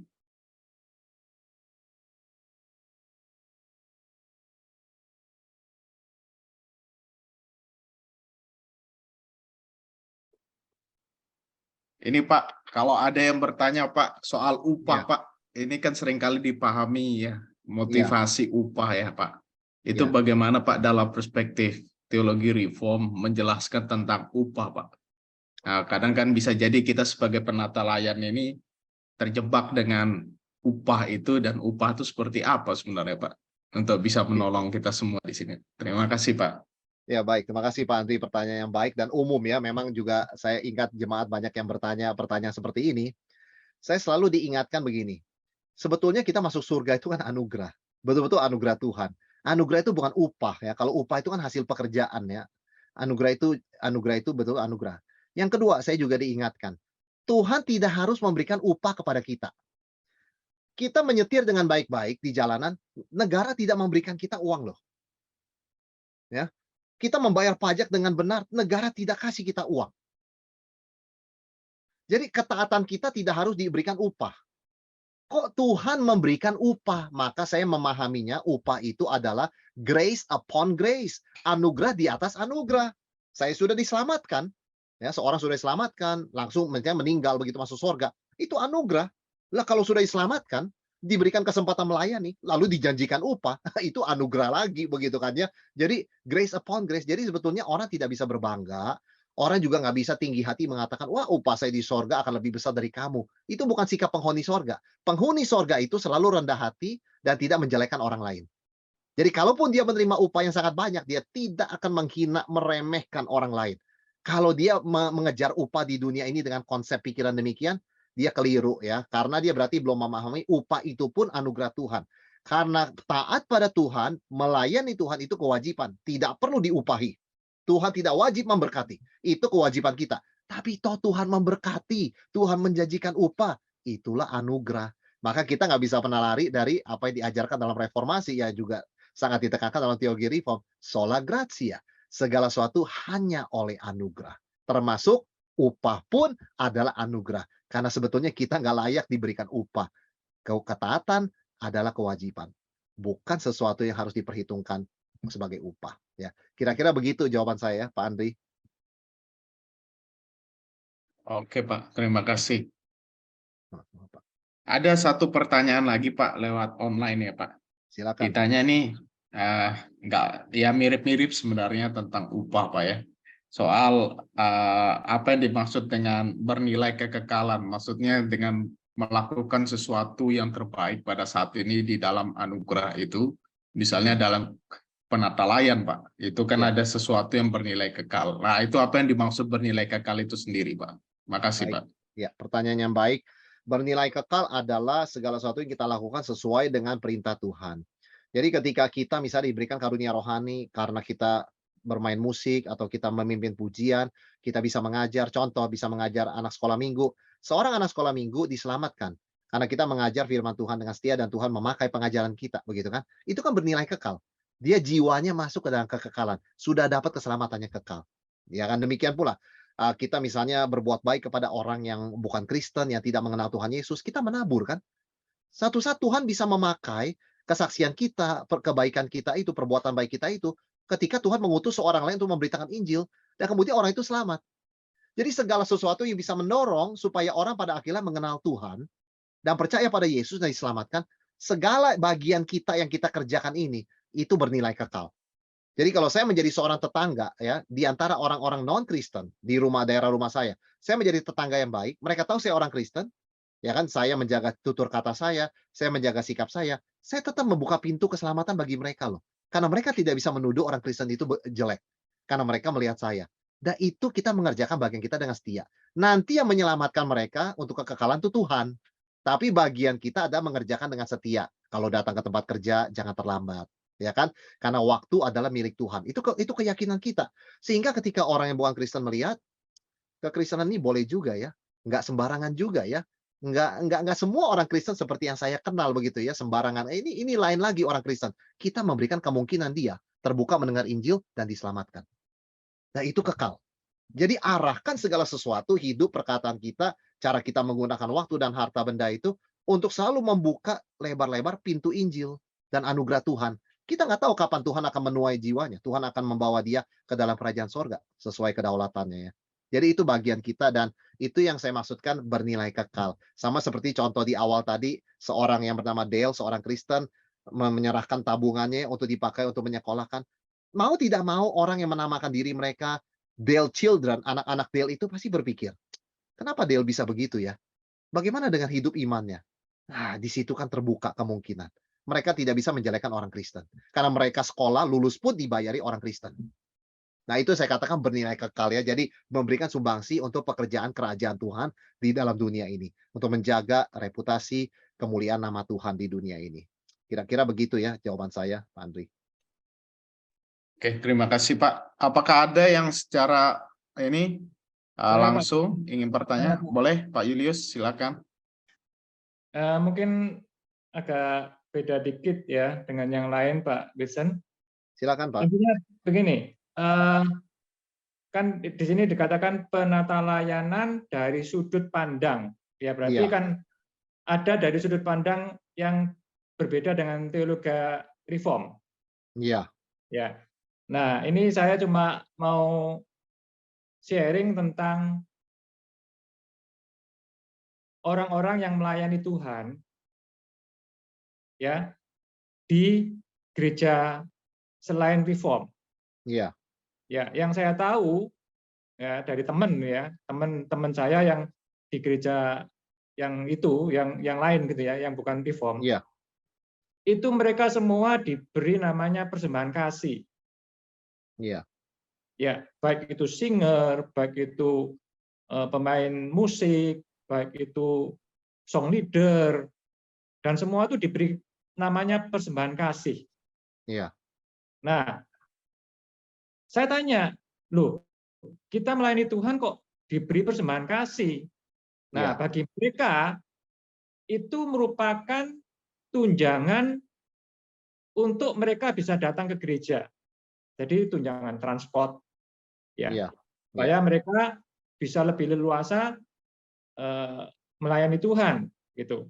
Ini Pak, kalau ada yang bertanya Pak soal upah Ya. Pak, ini kan seringkali dipahami ya, motivasi upah ya Pak. Itu Ya. bagaimana Pak dalam perspektif teologi reform menjelaskan tentang upah Pak? Nah, kadang kan bisa jadi kita sebagai penata layan ini terjebak dengan upah itu, dan upah itu seperti apa sebenarnya Pak? Untuk bisa menolong kita semua di sini. Terima kasih Pak. Ya baik, terima kasih Pak Andri, pertanyaan yang baik dan umum ya. Memang juga saya ingat jemaat banyak yang bertanya pertanyaan seperti ini. Saya selalu diingatkan begini, sebetulnya kita masuk surga itu kan anugerah, betul-betul anugerah Tuhan. Anugerah itu bukan upah ya, kalau upah itu kan hasil pekerjaan ya. Anugerah itu betul anugerah. Yang kedua, saya juga diingatkan, Tuhan tidak harus memberikan upah kepada kita. Kita menyetir dengan baik-baik di jalanan, negara tidak memberikan kita uang loh. Ya, kita membayar pajak dengan benar, negara tidak kasih kita uang. Jadi ketaatan kita tidak harus diberikan upah. Kok Tuhan memberikan upah? Maka saya memahaminya upah itu adalah grace upon grace, anugerah di atas anugerah. Saya sudah diselamatkan, ya seorang sudah diselamatkan, langsung meninggal begitu masuk surga. Itu anugerah. Lah kalau sudah diselamatkan, diberikan kesempatan melayani, lalu dijanjikan upah, itu anugerah lagi begitu kan ya. Jadi grace upon grace. Jadi sebetulnya orang tidak bisa berbangga, orang juga nggak bisa tinggi hati mengatakan, wah upah saya di sorga akan lebih besar dari kamu. Itu bukan sikap penghuni sorga. Penghuni sorga itu selalu rendah hati dan tidak menjelekkan orang lain. Jadi kalaupun dia menerima upah yang sangat banyak, dia tidak akan menghina, meremehkan orang lain. Kalau dia mengejar upah di dunia ini dengan konsep pikiran demikian, dia keliru ya, karena dia berarti belum memahami upah itu pun anugerah Tuhan. Karena taat pada Tuhan, melayani Tuhan itu kewajiban, tidak perlu diupahi. Tuhan tidak wajib memberkati, itu kewajiban kita. Tapi toh Tuhan memberkati, Tuhan menjanjikan upah, itulah anugerah. Maka kita nggak bisa pernah lari dari apa yang diajarkan dalam reformasi, ya juga sangat ditekankan dalam teologi reform, sola gratia, segala sesuatu hanya oleh anugerah. Termasuk upah pun adalah anugerah. Karena sebetulnya kita nggak layak diberikan upah. Ketaatan adalah kewajiban, bukan sesuatu yang harus diperhitungkan sebagai upah. Ya, kira-kira begitu jawaban saya, Pak Andri. Oke, Pak. Terima kasih. Pak. Ada satu pertanyaan lagi, Pak, lewat online ya, Pak. Silakan. Ditanya nih, nggak ya mirip-mirip sebenarnya tentang upah, Pak ya. Soal apa yang dimaksud dengan bernilai kekekalan, maksudnya dengan melakukan sesuatu yang terbaik pada saat ini di dalam anugerah itu, misalnya dalam penatalayan, Pak. Itu kan Ya. ada sesuatu yang bernilai kekal. Nah, itu apa yang dimaksud bernilai kekal itu sendiri, Pak? Makasih, Baik. Pak. Ya, pertanyaan yang baik. Bernilai kekal adalah segala sesuatu yang kita lakukan sesuai dengan perintah Tuhan. Jadi ketika kita misalnya diberikan karunia rohani karena kita bermain musik atau kita memimpin pujian, kita bisa mengajar, contoh bisa mengajar anak sekolah minggu. Seorang anak sekolah minggu diselamatkan karena kita mengajar firman Tuhan dengan setia dan Tuhan memakai pengajaran kita, begitu kan? Itu kan bernilai kekal. Dia jiwanya masuk ke dalam kekekalan, sudah dapat keselamatannya kekal. Ya kan demikian pula kita misalnya berbuat baik kepada orang yang bukan Kristen, yang tidak mengenal Tuhan Yesus, kita menabur kan? Suatu saat Tuhan bisa memakai kesaksian kita, kebaikan kita itu, perbuatan baik kita itu, ketika Tuhan mengutus seorang lain untuk memberitakan Injil, dan kemudian orang itu selamat. Jadi segala sesuatu yang bisa mendorong supaya orang pada akhirnya mengenal Tuhan, dan percaya pada Yesus dan diselamatkan, segala bagian kita yang kita kerjakan ini, itu bernilai kekal. Jadi kalau saya menjadi seorang tetangga ya, di antara orang-orang non-Kristen di daerah rumah saya menjadi tetangga yang baik, mereka tahu saya orang Kristen, ya kan, saya menjaga tutur kata saya menjaga sikap saya tetap membuka pintu keselamatan bagi mereka loh. Karena mereka tidak bisa menuduh orang Kristen itu jelek, karena mereka melihat saya. Dan itu kita mengerjakan bagian kita dengan setia. Nanti yang menyelamatkan mereka untuk kekekalan itu Tuhan. Tapi bagian kita ada mengerjakan dengan setia. Kalau datang ke tempat kerja, jangan terlambat. Ya kan? Karena waktu adalah milik Tuhan. Itu keyakinan kita. Sehingga ketika orang yang bukan Kristen melihat, kekristenan ini boleh juga ya. Nggak sembarangan juga ya. Nggak semua orang Kristen seperti yang saya kenal begitu ya, sembarangan. Ini lain lagi orang Kristen. Kita memberikan kemungkinan dia terbuka mendengar Injil dan diselamatkan. Nah, itu kekal. Jadi arahkan segala sesuatu, hidup, perkataan kita, cara kita menggunakan waktu dan harta benda itu untuk selalu membuka lebar-lebar pintu Injil dan anugerah Tuhan. Kita nggak tahu kapan Tuhan akan menuai jiwanya. Tuhan akan membawa dia ke dalam kerajaan sorga sesuai kedaulatannya ya. Jadi itu bagian kita dan itu yang saya maksudkan bernilai kekal. Sama seperti contoh di awal tadi, seorang yang bernama Dale, seorang Kristen, menyerahkan tabungannya untuk dipakai untuk menyekolahkan. Mau tidak mau orang yang menamakan diri mereka Dale Children, anak-anak Dale itu pasti berpikir, kenapa Dale bisa begitu ya? Bagaimana dengan hidup imannya? Nah, di situ kan terbuka kemungkinan. Mereka tidak bisa menjelekkan orang Kristen. Karena mereka sekolah, lulus pun dibayari orang Kristen. Nah, itu saya katakan bernilai kekal ya. Jadi, memberikan sumbangsi untuk pekerjaan kerajaan Tuhan di dalam dunia ini. Untuk menjaga reputasi, kemuliaan nama Tuhan di dunia ini. Kira-kira begitu ya jawaban saya, Pak Andri. Oke, terima kasih Pak. Apakah ada yang secara ini langsung ingin bertanya? Boleh Pak Julius, silakan. Mungkin agak beda dikit ya dengan yang lain Pak Wilson. Silakan Pak. Intinya begini, kan di sini dikatakan penata layanan dari sudut pandang. Ya berarti kan ada dari sudut pandang yang berbeda dengan teologi reform. Iya. Ya. Nah, ini saya cuma mau sharing tentang orang-orang yang melayani Tuhan ya di gereja selain reform. Iya. Ya, yang saya tahu ya dari teman saya yang di gereja yang itu, yang lain gitu ya, yang bukan reform. Iya. Itu mereka semua diberi namanya persembahan kasih. Iya. Ya, baik itu singer, baik itu pemain musik, baik itu song leader, dan semua itu diberi namanya persembahan kasih. Iya. Nah, saya tanya, loh, kita melayani Tuhan kok diberi persembahan kasih? Nah, Iya. bagi mereka itu merupakan tunjangan untuk mereka bisa datang ke gereja. Jadi tunjangan transport, ya, Iya. supaya mereka bisa lebih leluasa melayani Tuhan, gitu.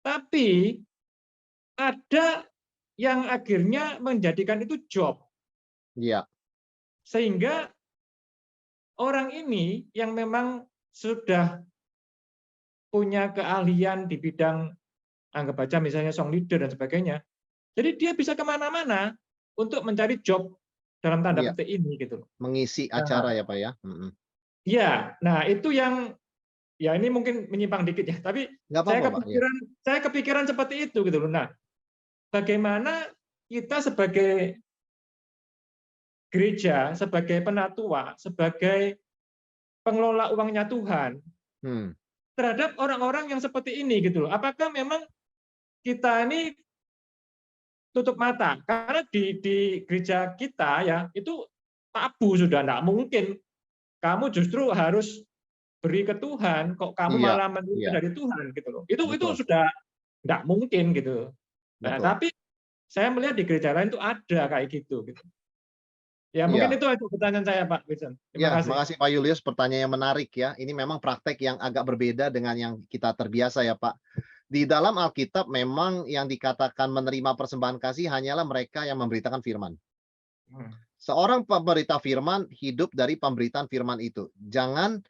Tapi ada yang akhirnya menjadikan itu job, Iya. sehingga orang ini yang memang sudah punya keahlian di bidang, anggap aja misalnya song leader dan sebagainya, jadi dia bisa kemana-mana untuk mencari job dalam tanda Iya. petik ini, gitu. Mengisi acara ya Pak ya. Ya, nah itu yang, ya ini mungkin menyimpang dikit ya, tapi Nggak apa-apa Pak. Ya. saya kepikiran seperti itu gitu loh. Nah, bagaimana kita sebagai gereja, sebagai penatua, sebagai pengelola uangnya Tuhan, terhadap orang-orang yang seperti ini gitu loh. Apakah memang kita ini tutup mata? Karena di gereja kita ya itu tabu, sudah enggak mungkin kamu justru harus beri ke Tuhan, kok kamu Iya. malah menerima Iya. dari Tuhan gitu loh. Itu Betul. sudah enggak mungkin gitu. Nah, Betul. tapi saya melihat di gereja lain itu ada kayak gitu. Ya, mungkin Iya. itu aja pertanyaan saya, Pak Wilson. Terima Ya, kasih. makasih Pak Julius, pertanyaan yang menarik ya. Ini memang praktek yang agak berbeda dengan yang kita terbiasa ya Pak. Di dalam Alkitab memang yang dikatakan menerima persembahan kasih hanyalah mereka yang memberitakan firman. Seorang pemberita firman hidup dari pemberitaan firman itu. Jangan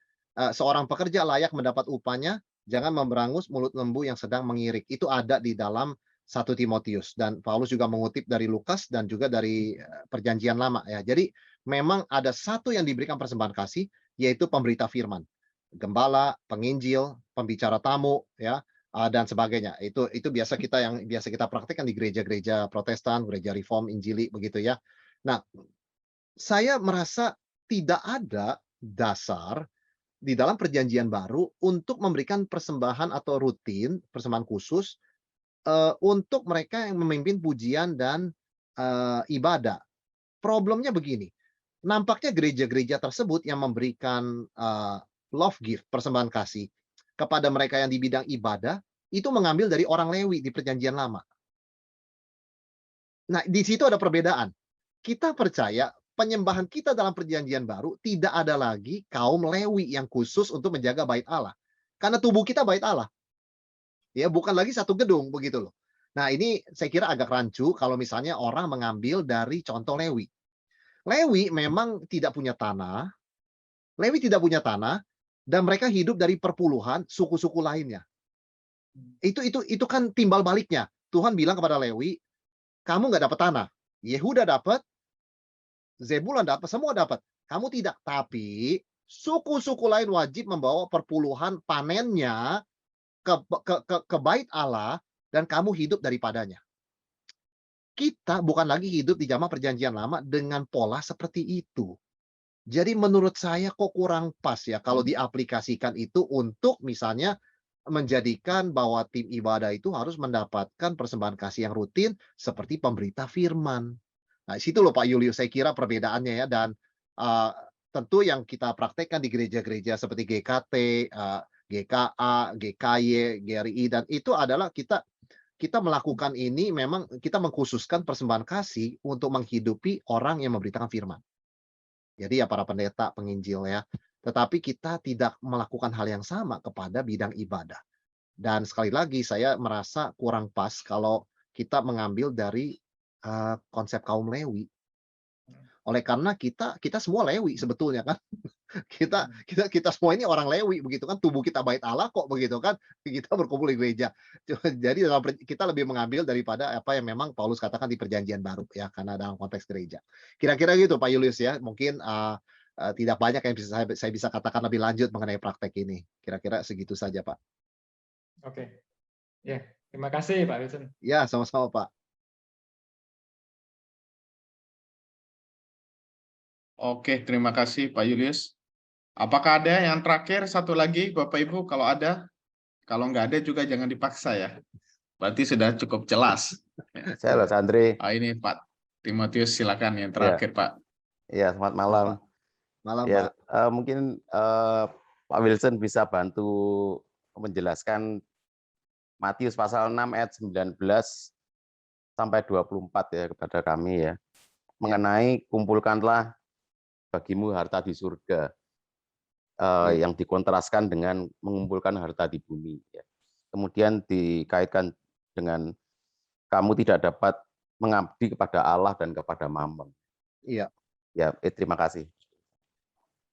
seorang pekerja layak mendapat upahnya, jangan memberangus mulut lembu yang sedang mengirik. Itu ada di dalam 1 Timotius, dan Paulus juga mengutip dari Lukas dan juga dari Perjanjian Lama ya. Jadi memang ada satu yang diberikan persembahan kasih, yaitu pemberita firman. Gembala, penginjil, pembicara tamu ya, dan sebagainya. Itu biasa kita praktekkan di gereja-gereja Protestan, gereja Reform, Injili begitu ya. Nah, saya merasa tidak ada dasar di dalam Perjanjian Baru untuk memberikan persembahan atau rutin, persembahan khusus untuk mereka yang memimpin pujian dan ibadah. Problemnya begini, nampaknya gereja-gereja tersebut yang memberikan love gift, persembahan kasih kepada mereka yang di bidang ibadah, itu mengambil dari orang Lewi di Perjanjian Lama. Nah, di situ ada perbedaan. Kita percaya penyembahan kita dalam Perjanjian Baru tidak ada lagi kaum Lewi yang khusus untuk menjaga bait Allah. Karena tubuh kita bait Allah. Ya, bukan lagi satu gedung begitu loh. Nah, ini saya kira agak rancu kalau misalnya orang mengambil dari contoh Lewi. Lewi memang tidak punya tanah. Lewi tidak punya tanah dan mereka hidup dari perpuluhan suku-suku lainnya. Itu kan timbal baliknya. Tuhan bilang kepada Lewi, kamu nggak dapat tanah. Yehuda dapat, Zebulon dapat, semua dapat. Kamu tidak. Tapi suku-suku lain wajib membawa perpuluhan panennya ke bait Allah dan kamu hidup daripadanya. Kita bukan lagi hidup di zaman Perjanjian Lama dengan pola seperti itu. Jadi menurut saya kok kurang pas ya kalau diaplikasikan itu untuk misalnya menjadikan bahwa tim ibadah itu harus mendapatkan persembahan kasih yang rutin seperti pemberita firman. Nah, situ loh Pak Julius saya kira perbedaannya ya, dan tentu yang kita praktekkan di gereja-gereja seperti GKT, GKA, GKY, GRI, dan itu adalah kita melakukan ini memang kita mengkhususkan persembahan kasih untuk menghidupi orang yang memberitakan firman. Jadi ya para pendeta, penginjil ya. Tetapi kita tidak melakukan hal yang sama kepada bidang ibadah. Dan sekali lagi saya merasa kurang pas kalau kita mengambil dari konsep kaum Lewi. Oleh karena kita semua Lewi sebetulnya kan. Kita semua ini orang Lewi begitu kan, tubuh kita bait Allah kok begitu kan, kita berkumpul di gereja. Jadi kita lebih mengambil daripada apa yang memang Paulus katakan di Perjanjian Baru ya, karena dalam konteks gereja. Kira-kira gitu Pak Julius ya, mungkin tidak banyak yang bisa saya bisa katakan lebih lanjut mengenai praktek ini. Kira-kira segitu saja Pak. Oke, ya terima kasih Pak Wilson. Ya sama-sama Pak. Oke, terima kasih Pak Julius. Apakah ada yang terakhir satu lagi Bapak Ibu kalau ada? Kalau nggak ada juga jangan dipaksa ya. Berarti sudah cukup jelas. Saya Mas Andre. Ini Pak Timotius silakan yang Ya, terakhir Pak. ya selamat malam. Malam, Ya, Pak. mungkin Pak Wilson bisa bantu menjelaskan Matius pasal 6 ayat 19 sampai 24 ya kepada kami ya. Mengenai kumpulkanlah bagimu harta di surga. Yang dikontraskan dengan mengumpulkan harta di bumi. Ya. Kemudian dikaitkan dengan kamu tidak dapat mengabdi kepada Allah dan kepada Mammon. Iya. Ya, terima kasih.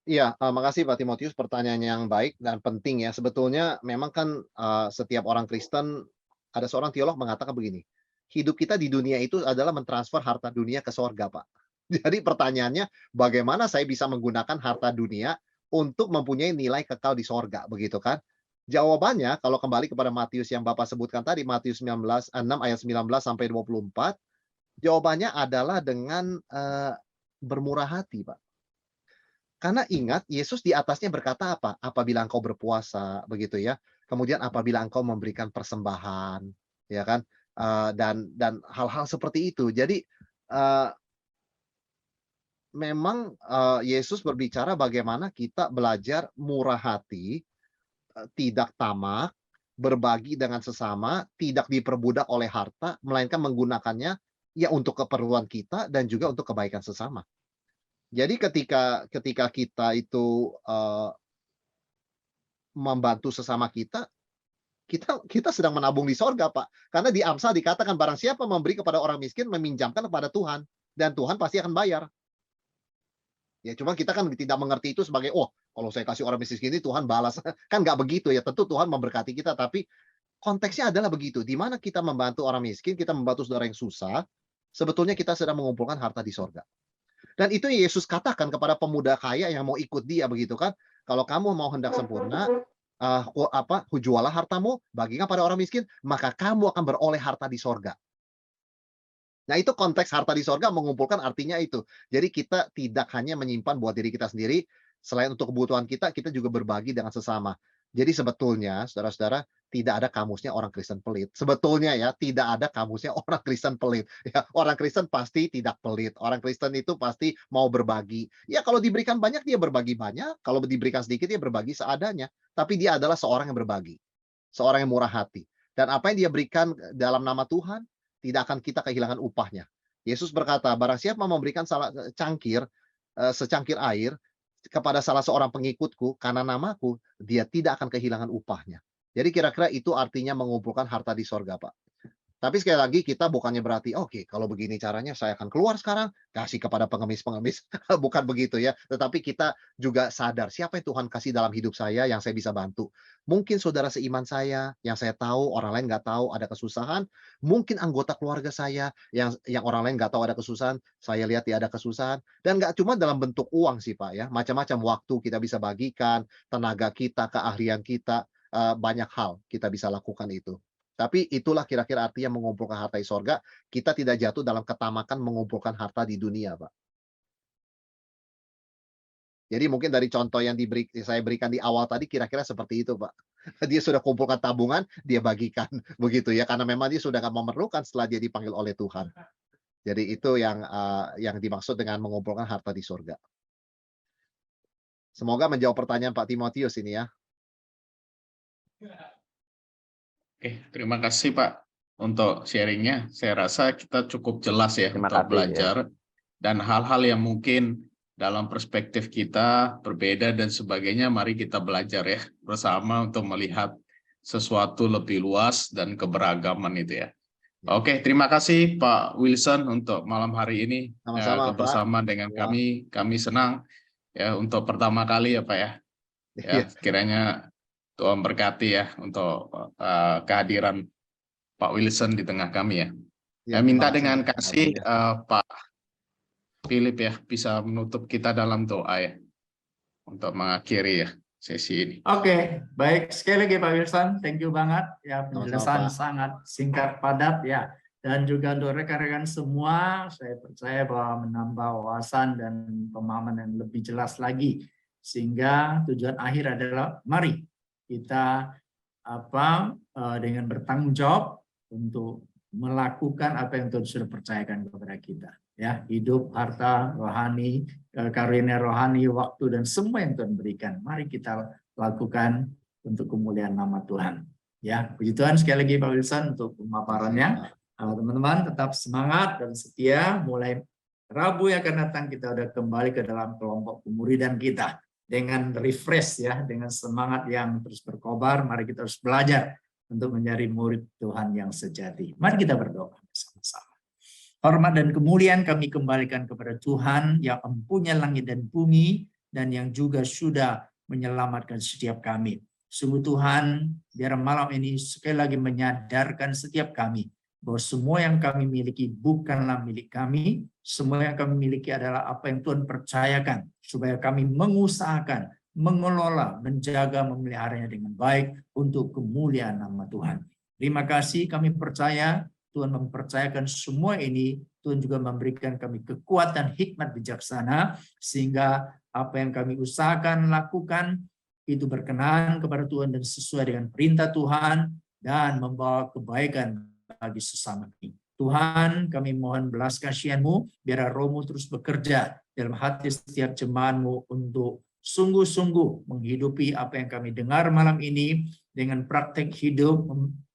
Iya, makasih Pak Timotius, pertanyaan yang baik dan penting ya. Sebetulnya memang kan setiap orang Kristen, ada seorang teolog mengatakan begini, hidup kita di dunia itu adalah mentransfer harta dunia ke sorga, Pak. Jadi pertanyaannya, bagaimana saya bisa menggunakan harta dunia untuk mempunyai nilai kekal di sorga, begitu kan? Jawabannya, kalau kembali kepada Matius yang Bapak sebutkan tadi, Matius 6 ayat 19 sampai 24, jawabannya adalah dengan bermurah hati, Pak. Karena ingat, Yesus di atasnya berkata apa? Apabila engkau berpuasa, begitu ya. Kemudian apabila engkau memberikan persembahan, ya kan? Dan hal-hal seperti itu. Jadi memang Yesus berbicara bagaimana kita belajar murah hati, tidak tamak, berbagi dengan sesama, tidak diperbudak oleh harta, melainkan menggunakannya ya untuk keperluan kita dan juga untuk kebaikan sesama. Jadi ketika kita itu membantu sesama kita sedang menabung di sorga, Pak. Karena di Amsal dikatakan barang siapa memberi kepada orang miskin, meminjamkan kepada Tuhan, dan Tuhan pasti akan bayar. Ya, cuma kita kan tidak mengerti itu sebagai, oh, kalau saya kasih orang miskin ini Tuhan balas. Kan nggak begitu ya. Tentu Tuhan memberkati kita, tapi konteksnya adalah begitu. Di mana kita membantu orang miskin, kita membantu saudara yang susah, sebetulnya kita sedang mengumpulkan harta di sorga. Dan itu Yesus katakan kepada pemuda kaya yang mau ikut dia, begitu kan? Kalau kamu mau hendak sempurna, jualah hartamu, bagikan pada orang miskin, maka kamu akan beroleh harta di sorga. Nah, itu konteks harta di sorga mengumpulkan artinya itu. Jadi kita tidak hanya menyimpan buat diri kita sendiri, selain untuk kebutuhan kita, kita juga berbagi dengan sesama. Jadi sebetulnya, saudara-saudara, tidak ada kamusnya orang Kristen pelit. Sebetulnya ya, tidak ada kamusnya orang Kristen pelit. Ya, orang Kristen pasti tidak pelit. Orang Kristen itu pasti mau berbagi. Ya, kalau diberikan banyak, dia berbagi banyak. Kalau diberikan sedikit, dia berbagi seadanya. Tapi dia adalah seorang yang berbagi. Seorang yang murah hati. Dan apa yang dia berikan dalam nama Tuhan, tidak akan kita kehilangan upahnya. Yesus berkata, barang siapa memberikan secangkir air kepada salah seorang pengikutku karena namaku, dia tidak akan kehilangan upahnya. Jadi kira-kira itu artinya mengumpulkan harta di sorga, Pak. Tapi sekali lagi kita bukannya berarti, oke, kalau begini caranya saya akan keluar sekarang, kasih kepada pengemis-pengemis. Bukan begitu ya. Tetapi kita juga sadar siapa yang Tuhan kasih dalam hidup saya yang saya bisa bantu. Mungkin saudara seiman saya, yang saya tahu, orang lain nggak tahu ada kesusahan. Mungkin anggota keluarga saya, yang orang lain nggak tahu ada kesusahan, saya lihat dia ada kesusahan. Dan nggak cuma dalam bentuk uang sih Pak ya. Macam-macam waktu kita bisa bagikan, tenaga kita, keahlian kita, banyak hal kita bisa lakukan itu. Tapi itulah kira-kira artinya mengumpulkan harta di sorga. Kita tidak jatuh dalam ketamakan mengumpulkan harta di dunia, Pak. Jadi mungkin dari contoh yang saya berikan di awal tadi kira-kira seperti itu, Pak. Dia sudah kumpulkan tabungan, dia bagikan. Begitu ya, karena memang dia sudah nggak memerlukan setelah dia dipanggil oleh Tuhan. Jadi itu yang dimaksud dengan mengumpulkan harta di sorga. Semoga menjawab pertanyaan Pak Timotius ini ya. Oke, terima kasih Pak untuk sharingnya. Saya rasa kita cukup jelas ya Terima untuk kasih, belajar dan hal-hal yang mungkin dalam perspektif kita berbeda dan sebagainya. Mari kita belajar ya bersama untuk melihat sesuatu lebih luas dan keberagaman itu ya. Oke, terima kasih Pak Wilson untuk malam hari ini Sama-sama, Pak. bersama dengan Ya. kami. Kami senang ya untuk pertama kali ya Pak ya. Ya, kiranya Tuhan berkati ya untuk kehadiran Pak Wilson di tengah kami ya. Ya, Minta terima dengan kasih. kasih Pak Philip ya bisa menutup kita dalam doa ya untuk mengakhiri ya sesi ini. Oke, baik sekali lagi Pak Wilson, thank you banget ya penjelasan Sama-sama, Pak. sangat singkat padat ya. Dan juga untuk rekan-rekan semua, saya percaya bahwa menambah wawasan dan pemahaman yang lebih jelas lagi sehingga tujuan akhir adalah mari kita dengan bertanggung jawab untuk melakukan apa yang Tuhan sudah percayakan kepada kita, ya, hidup, harta, rohani, karunia rohani, waktu, dan semua yang Tuhan berikan. Mari kita lakukan untuk kemuliaan nama Tuhan. Ya, puji Tuhan. Sekali lagi Pak Wilson untuk pemaparannya. Teman-teman tetap semangat dan setia. Mulai Rabu yang akan datang kita udah kembali ke dalam kelompok pemuridan kita dengan refresh, ya, dengan semangat yang terus berkobar. Mari kita harus belajar untuk menjadi murid Tuhan yang sejati. Mari kita berdoa bersama-sama. Hormat dan kemuliaan kami kembalikan kepada Tuhan yang empunya langit dan bumi dan yang juga sudah menyelamatkan setiap kami. Sungguh Tuhan, biar malam ini sekali lagi menyadarkan setiap kami bahwa semua yang kami miliki bukanlah milik kami, semua yang kami miliki adalah apa yang Tuhan percayakan, supaya kami mengusahakan, mengelola, menjaga, memeliharanya dengan baik untuk kemuliaan nama Tuhan. Terima kasih, kami percaya Tuhan mempercayakan semua ini, Tuhan juga memberikan kami kekuatan, hikmat, bijaksana, sehingga apa yang kami usahakan, lakukan, itu berkenan kepada Tuhan dan sesuai dengan perintah Tuhan, dan membawa kebaikan bagi sesama kami. Tuhan, kami mohon belas kasihan-Mu, biar Roh-Mu terus bekerja dalam hati setiap jemaat-Mu untuk sungguh-sungguh menghidupi apa yang kami dengar malam ini dengan praktek hidup,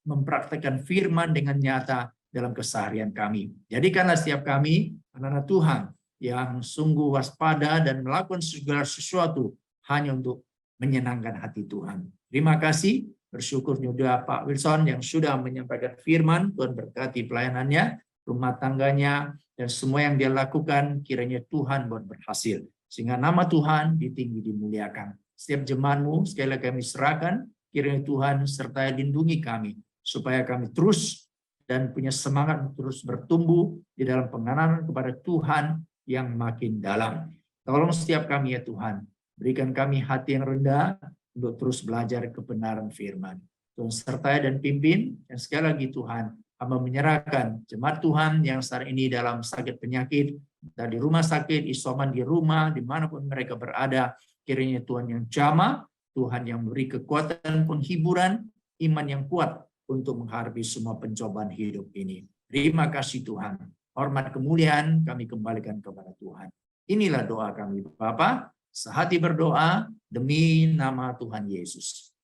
mempraktekkan firman dengan nyata dalam keseharian kami. Jadikanlah setiap kami anak-anak Tuhan yang sungguh waspada dan melakukan segala sesuatu hanya untuk menyenangkan hati Tuhan. Terima kasih. Bersyukur juga Pak Wilson yang sudah menyampaikan firman. Tuhan berkati pelayanannya, rumah tangganya, dan semua yang dia lakukan kiranya Tuhan buat berhasil. Sehingga nama Tuhan ditinggi, dimuliakan. Setiap jemaat-Mu sekali lagi kami serahkan, kiranya Tuhan sertai lindungi kami, supaya kami terus dan punya semangat terus bertumbuh di dalam pengenalan kepada Tuhan yang makin dalam. Tolong setiap kami ya Tuhan, berikan kami hati yang rendah, untuk terus belajar kebenaran firman. Tuhan sertai dan pimpin, dan sekali lagi Tuhan, hamba menyerahkan jemaat Tuhan yang saat ini dalam sakit penyakit, dari rumah sakit, isoman di rumah, dimanapun mereka berada, kiranya Tuhan yang jamah, Tuhan yang beri kekuatan, penghiburan, iman yang kuat untuk menghadapi semua pencobaan hidup ini. Terima kasih Tuhan. Hormat kemuliaan kami kembalikan kepada Tuhan. Inilah doa kami Bapa. Sehati berdoa demi nama Tuhan Yesus.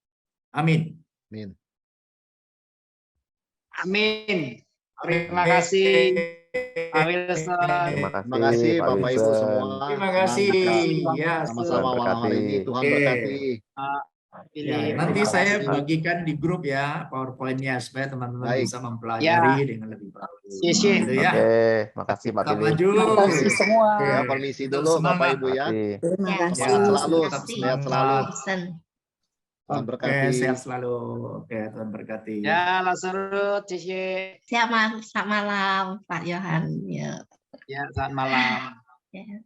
Amin. Amin. Amin. Terima kasih Pak Wilson. Terima kasih Bapak Ibu semua. Terima kasih. Ya, Sama-sama malam hari ini. Tuhan berkati. Ya, nanti saya bagikan di grup ya PowerPoint-nya supaya teman-teman bisa mempelajari Ya. dengan lebih baik. Gitu ya. Oke, makasih Pak Kita Billy. maju. Terima kasih semua. Ya, permisi dulu Bapak Ibu ya. Terima Ya, kasih. Sehat selalu, tetap sehat selalu. Wilson. Tuhan Oke, berkati. sehat selalu. Oke, Tuhan berkati. Ya, Lazarus, Cici. Selamat malam Pak Yohan. Ya. Ya, selamat malam. Ya.